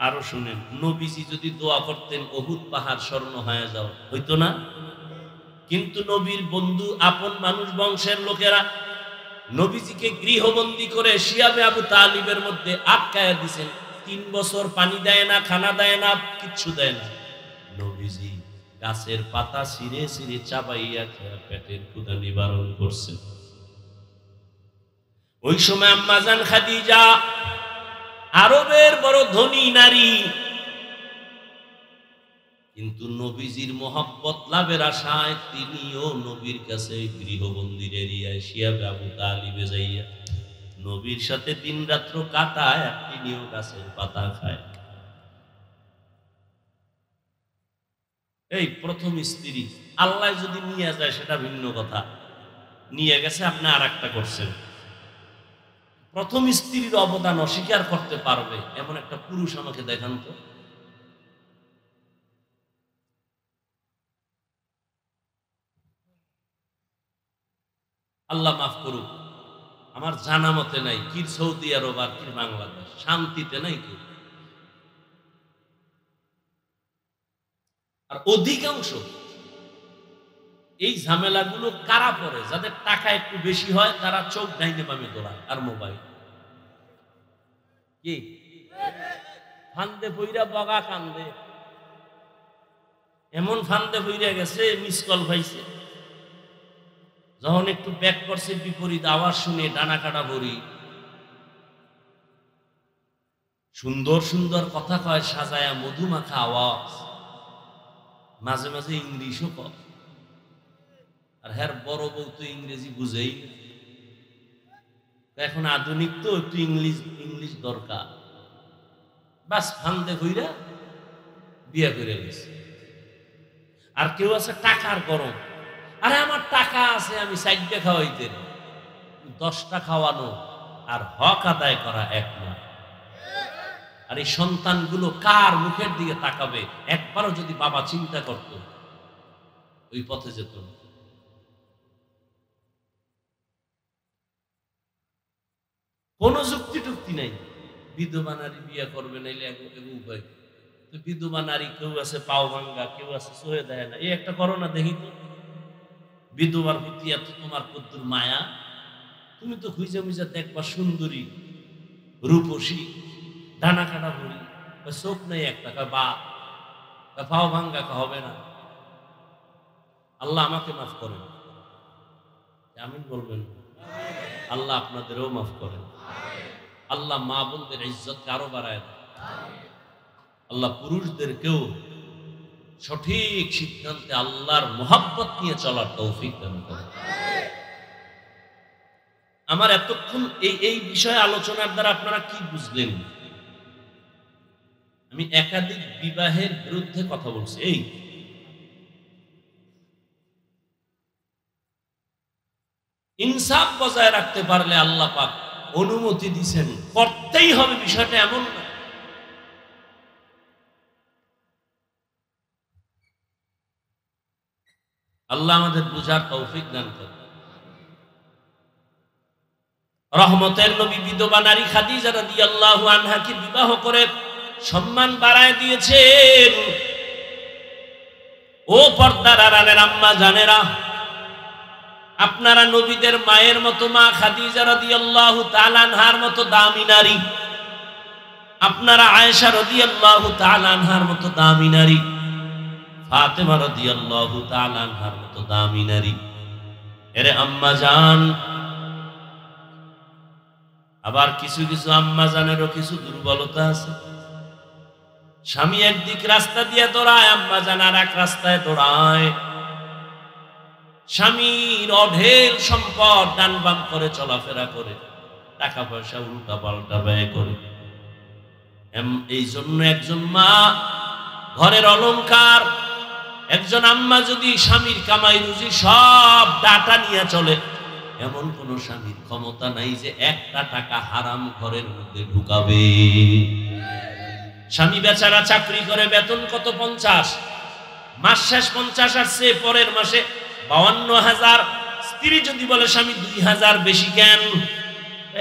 A: আরো শুনেন, নবীজি যদি দোয়া করতেন উহুদ পাহাড় স্বর্ণ হয়ে যাও, হইতো না? কিন্তু নবীর বন্ধু, আপন মানুষ, বংশের লোকেরা নবীজিকে গৃহবন্দী করে শিয়াবে আবু তালিবের মধ্যে আটকায়া দিয়েছেন। 3 বছর পানি দেয় না, খানা দেয় না, কিচ্ছু দেয় না। নবীজি গাছের পাতা ছিঁড়ে ছিঁড়ে চাবাইয়া খেয়ে পেটের ক্ষুধা নিবারণ করছেন। ওই সময় আম্মা জান খাদিজা আরবের বড় ধনী নারী, কিন্তু নবীজির মহব্বত লাভের আশায় তিনিও নবীর কাছে গৃহবন্দীর এরিয়ায় শিয়াবে আবু তালিবে যাইয়া নবীর সাথে দিন রাত্র কাটায়, আর তিনিও গাছের পাতা খায়। এই প্রথম স্ত্রী। আল্লাহ যদি নিয়ে যায় সেটা ভিন্ন কথা, নিয়ে গেছে আপনি আর একটা করছেন। প্রথম স্ত্রীর অবদান অস্বীকার করতে পারবে এমন একটা পুরুষ আমাকে দেখান তো। আল্লাহ মাফ করুক, আমার জানা মতে নাই। কি সৌদি আরব আর কি বাংলাদেশ, শান্তিতে নাই কেউ। আর অধিকাংশ এই ঝামেলাগুলো কারা পড়ে? যাদের টাকা একটু বেশি হয়, তারা চোখ ডাইনে বামে দৌড়ায় আর মোবাইল। কি ফান্দে পইরা বগা কান্দে, এমন ফান্দে পইরা গেছে, মিস কল পাইছে। যখন একটু ব্যাক করছে, বিপরীত আওয়াজ শুনে ডানা কাটা ভরি। সুন্দর সুন্দর কথা কয়, সাজায়া মধুমাখা আওয়াজ, মাঝে মাঝে ইংলিশও কয়। আর হ্যার বড় বউ তো ইংরেজি বুঝেই। এখন আধুনিক তো, একটু ইংলিশ দরকার। বাস ফান্দে কইরা বিয়া করে গেছে। আর কেউ আছে টাকার গরম, আরে আমার টাকা আছে, আমি 4টা খাওয়াইতে, 10টা খাওয়ানো আর হক আদায় করা এক না। আর এই সন্তানগুলো কার মুখের দিকে তাকাবে? একবারও যদি বাবা চিন্তা করত, ওই পথে যেত না। কোন যুক্তিটুক শক্তি নাই, বিধবা নারী বিয়ে করবে নাইলে উপায়। তো বিধবা নারী কেউ আছে পাও ভাঙ্গা, কেউ আছে সহে দেয় না, এই একটা করো না দেখি তো। বিধবার প্রতি এত তোমার কদ্দুর মায়া, তুমি তো খুঁজে মুজে দেখবা সুন্দরী রূপসী ডানা কাটা ভরি, চোখ নেই একটা, বা পাও ভাঙ্গা হবে না। আল্লাহ আমাকে মাফ করেন, আমিন বলবেন। আল্লাহ আপনাদেরও মাফ করেন। আল্লাহ মা বোনদের ইজ্জতকে আরো বাড়ায় দেন। আল্লাহ পুরুষদেরকেও সঠিক সিদ্ধান্তে আল্লাহর মোহাব্বত নিয়ে চলার তৌফিক দান করেন। আমার এতক্ষণ এই বিষয়ে আলোচনার দ্বারা আপনারা কি বুঝলেন? আমি একাধিক বিবাহের বিরুদ্ধে কথা বলছি। এই ইনসাফ বজায় রাখতে পারলে আল্লাহ পাক অনুমতি দিবেন, করতেই হবে, বিষয়টা এমন না। আল্লাহ আমাদের বুঝার তৌফিক দান করেন। রহমতের নবী বিধবা নারী খাদিজা রাদিয়াল্লাহু আনহাকে বিবাহ করে সম্মান বাড়ায় দিয়েছেন। ও পর্দার আড়ালের আম্মা জানেরা, আপনারা নবীদের মায়ের মতো মা খাদিজা রাদিয়াল্লাহু তাআলা আনহার মতো দামি নারী, আপনারা আয়েশা রাদিয়াল্লাহু তাআলা আনহার মতো দামি নারী, ফাতেমা রাদিয়াল্লাহু তাআলা আনহার মতো দামি নারী। এরে আম্মা জান, আবার কিছু কিছু আম্মা জানেরও কিছু দুর্বলতা আছে। স্বামী একদিক রাস্তা দিয়ে দৌড়ায়, আম্মা জান আর এক রাস্তায় দৌড়ায়। স্বামীর অঢেল সম্পদ ডান বাম করে চলাফেরা করে, টাকা পয়সা উল্টা পাল্টা ব্যয় করে। এই জন্য একজন মা ঘরের অলংকার, একজন আম্মা যদি স্বামীর কামাই রুজি সব ডাটা নিয়ে চলে, এমন কোন স্বামীর ক্ষমতা নাই যে একটা টাকা হারাম ঘরের মধ্যে ঢুকাবে। স্বামী বেচারা চাকরি করে, বেতন কত 50, মাস শেষ 50, আর সে পরের মাসে 52,000। স্ত্রী যদি বলে স্বামী 2,000 বেশি কেন,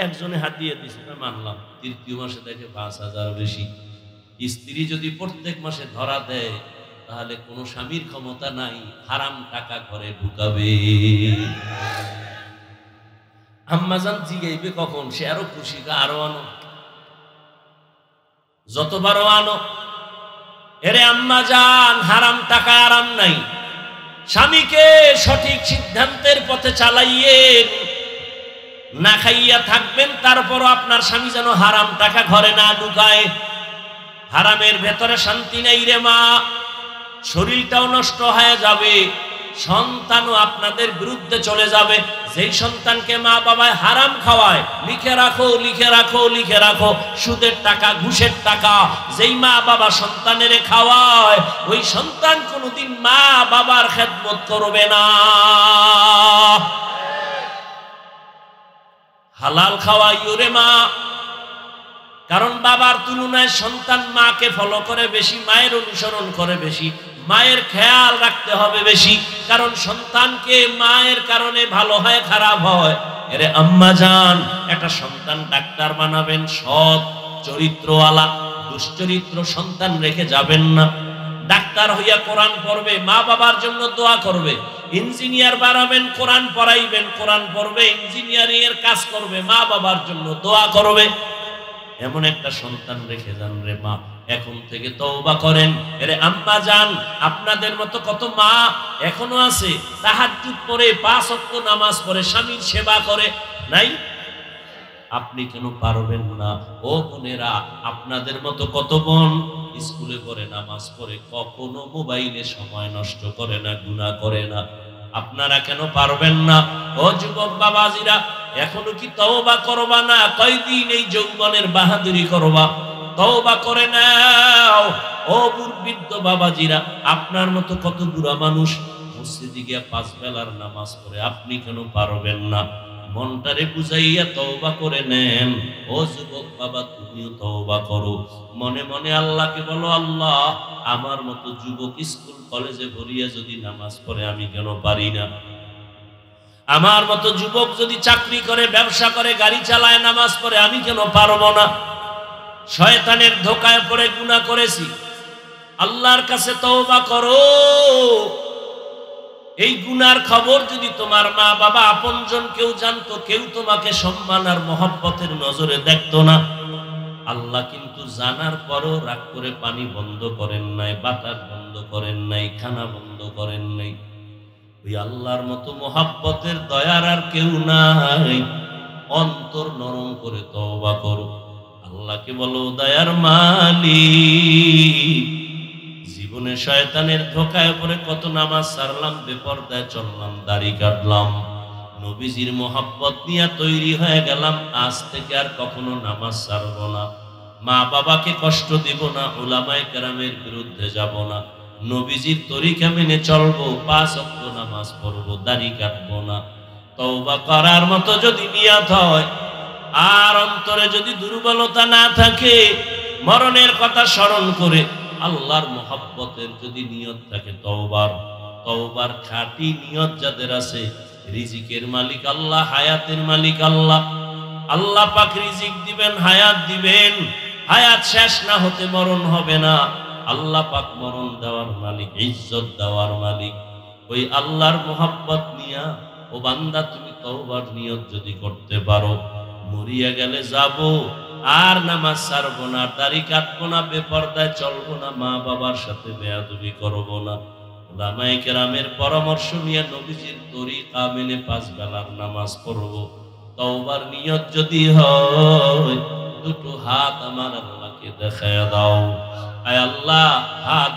A: একজনে হাত দিয়ে দিছে না মানলাম, তৃতীয় মাসে দেখে 5,000 বেশি। স্ত্রী যদি প্রত্যেক মাসে ধরা দেয়, তাহলে কোন স্বামীর ক্ষমতা নাই হারাম টাকা ঘরে ঢুকাবে। আম্মাজান জিগাইবে কখন, সে আরো খুশি, আরো আনো, যতবারও আনো। এরে আম্মাজান, হারাম টাকা আরাম নাই। স্বামীকে সঠিক সিদ্ধান্তের পথে চালাইয়েন, না খাইয়া থাকবেন, তারপরও আপনার স্বামী যেন হারাম টাকা ঘরে না ঢুকায়। হারামের ভেতরে শান্তি নেই রে মা, শরীরটাও নষ্ট হয়ে যাবে, সন্তানও আপনাদের বিরুদ্ধে চলে যাবে। যেই সন্তানকে মা বাবায় হারাম খাওয়ায়, লিখে রাখো লিখে রাখো লিখে রাখো, সুদের টাকা ঘুষের টাকা যেই মা বাবা সন্তানের খাওয়ায়, ওই সন্তান কোনোদিন মা বাবার খেদমত করবে না। হালাল খাওয়াইও রে মা, কারণ বাবার তুলনায় সন্তান মাকে ফলো করে বেশি, মায়ের অনুসরণ করে বেশি, মায়ের খেয়াল রাখতে হবে বেশি, কারণ সন্তানকে মায়ের কারণে ভালো হয় খারাপ হয়। এরে আম্মা জান, একটা সন্তান ডাক্তার বানাবেন, সৎ চরিত্রওয়ালা, দুশ্চরিত্র সন্তান রেখে যাবেন না। ডাক্তার হইয়া কোরআন পড়বে, মা বাবার জন্য দোয়া করবে। ইঞ্জিনিয়ার বানাবেন, কোরআন পড়াইবেন, কোরআন পড়বে, ইঞ্জিনিয়ারিং এর কাজ করবে, মা বাবার জন্য দোয়া করবে। এমন একটা সন্তান রেখে যান রে মা, এখন থেকে তওবা করেন। এরে আম্মা জান, আপনাদের মতো কত মা এখনো আছে তাহাজ্জুদ পড়ে, 5 ওয়াক্ত নামাজ পড়ে, স্বামীর সেবা করে, নাই? আপনি কেন পারবেন না? ও বোনেরা, আপনাদের মতো কত বোন স্কুলে পড়ে, নামাজ পড়ে, কখনো মোবাইলে সময় নষ্ট করে না, গুনাহ করে না। আপনারা কেন পারবেন না? ও যুবক বাবাজিরা, এখনো কি তওবা করবা না? কয়দিন এই যৌবনের বাহাদুরি করবা? তওবা করে নাও। ও বৃদ্ধ বাবাজিরা, আপনার মতো কত বুড়া মানুষ মসজিদে গিয়া 5 বেলার নামাজ পড়ে, আপনি কেন পারবেন না? মনটারে বুঝাইয়া তওবা করে নেন। ও যুবক বাবা, তুমিও তওবা করো, মনে মনে আল্লাহকে বলো, আল্লাহ আমার মতো যুবক স্কুল কলেজে ভরিয়া যদি নামাজ পড়ে, আমি কেন পারি না? আমার মতো যুবক যদি চাকরি করে, ব্যবসা করে, গাড়ি চালায়, নামাজ পড়ে, আমি কেন পারবো না? শয়তানের ধোকায় পড়ে গুনাহ করেছি, আল্লাহর কাছে তওবা করো। এই গুনার খবর যদি তোমার মা বাবা আপনজন কেউ জানতো, কেউ তোমাকে সম্মান আর মহব্বতের নজরে দেখতো না। আল্লাহ কিন্তু জানার পরও রাগ করে পানি বন্ধ করেন নাই, বাতাস বন্ধ করেন নাই, খানা বন্ধ করেন নাই। ওই আল্লাহর মতো মহব্বতের দয়ার আর কেউ নাই। অন্তর নরম করে তওবা করো, আল্লাহকে বলো, দয়ার মালিক, জীবনে শয়তানের ধোকায় পড়ে কত নামাজ ছাড়লাম, বেপরদায় চললাম, দাড়ি কাটলাম, নবীজির মোহাব্বত নিয়ে তৈরি হয়ে গেলাম, আজ থেকে আর কখনো নামাজ ছাড়ব না, মা বাবাকে কষ্ট দিব না, উলামায়ে কেরামের বিরুদ্ধে যাব না, নবীজির তরিকা মেনে চলবো, 5 ওয়াক্ত নামাজ পড়বো, দাড়ি কাটবো না। তওবা করার মতো যদি নিয়ত হয়, আর অন্তরে যদি দুর্বলতা না থাকে, মরণের কথা স্মরণ করে আল্লাহর মোহাব্বতের যদি নিয়ত থাকে, তওবার খাঁটি নিয়ত যাদের আছে, রিজিকের মালিক আল্লাহ, হায়াতের মালিক আল্লাহ, আল্লাহ পাক রিজিক দিবেন, হায়াত দিবেন, হায়াত শেষ না হতে মরণ হবে না। আল্লাহ পাক মরণ দেওয়ার মালিক, ইজ্জত দেওয়ার মালিক। ওই আল্লাহর মোহাব্বত নিয়া ও বান্দা, তুমি তওবার নিয়ত যদি করতে পারো, মরিয়া গেলে যাব, আর নামাজ ছাড়বো না, দাড়ি কাটবো না, বেপরদায় চলবো না, মা বাবার সাথে বেয়াদবি করবো না, উলামায়ে কেরামের পরামর্শ নিয়ে নবীজির তরিকা মেনে 5 বেলার নামাজ পড়বো। তওবার নিয়ত যদি হয়, দুটো হাত আমার আল্লাহকে দেখায় দাও। আয় আল্লাহ, হাত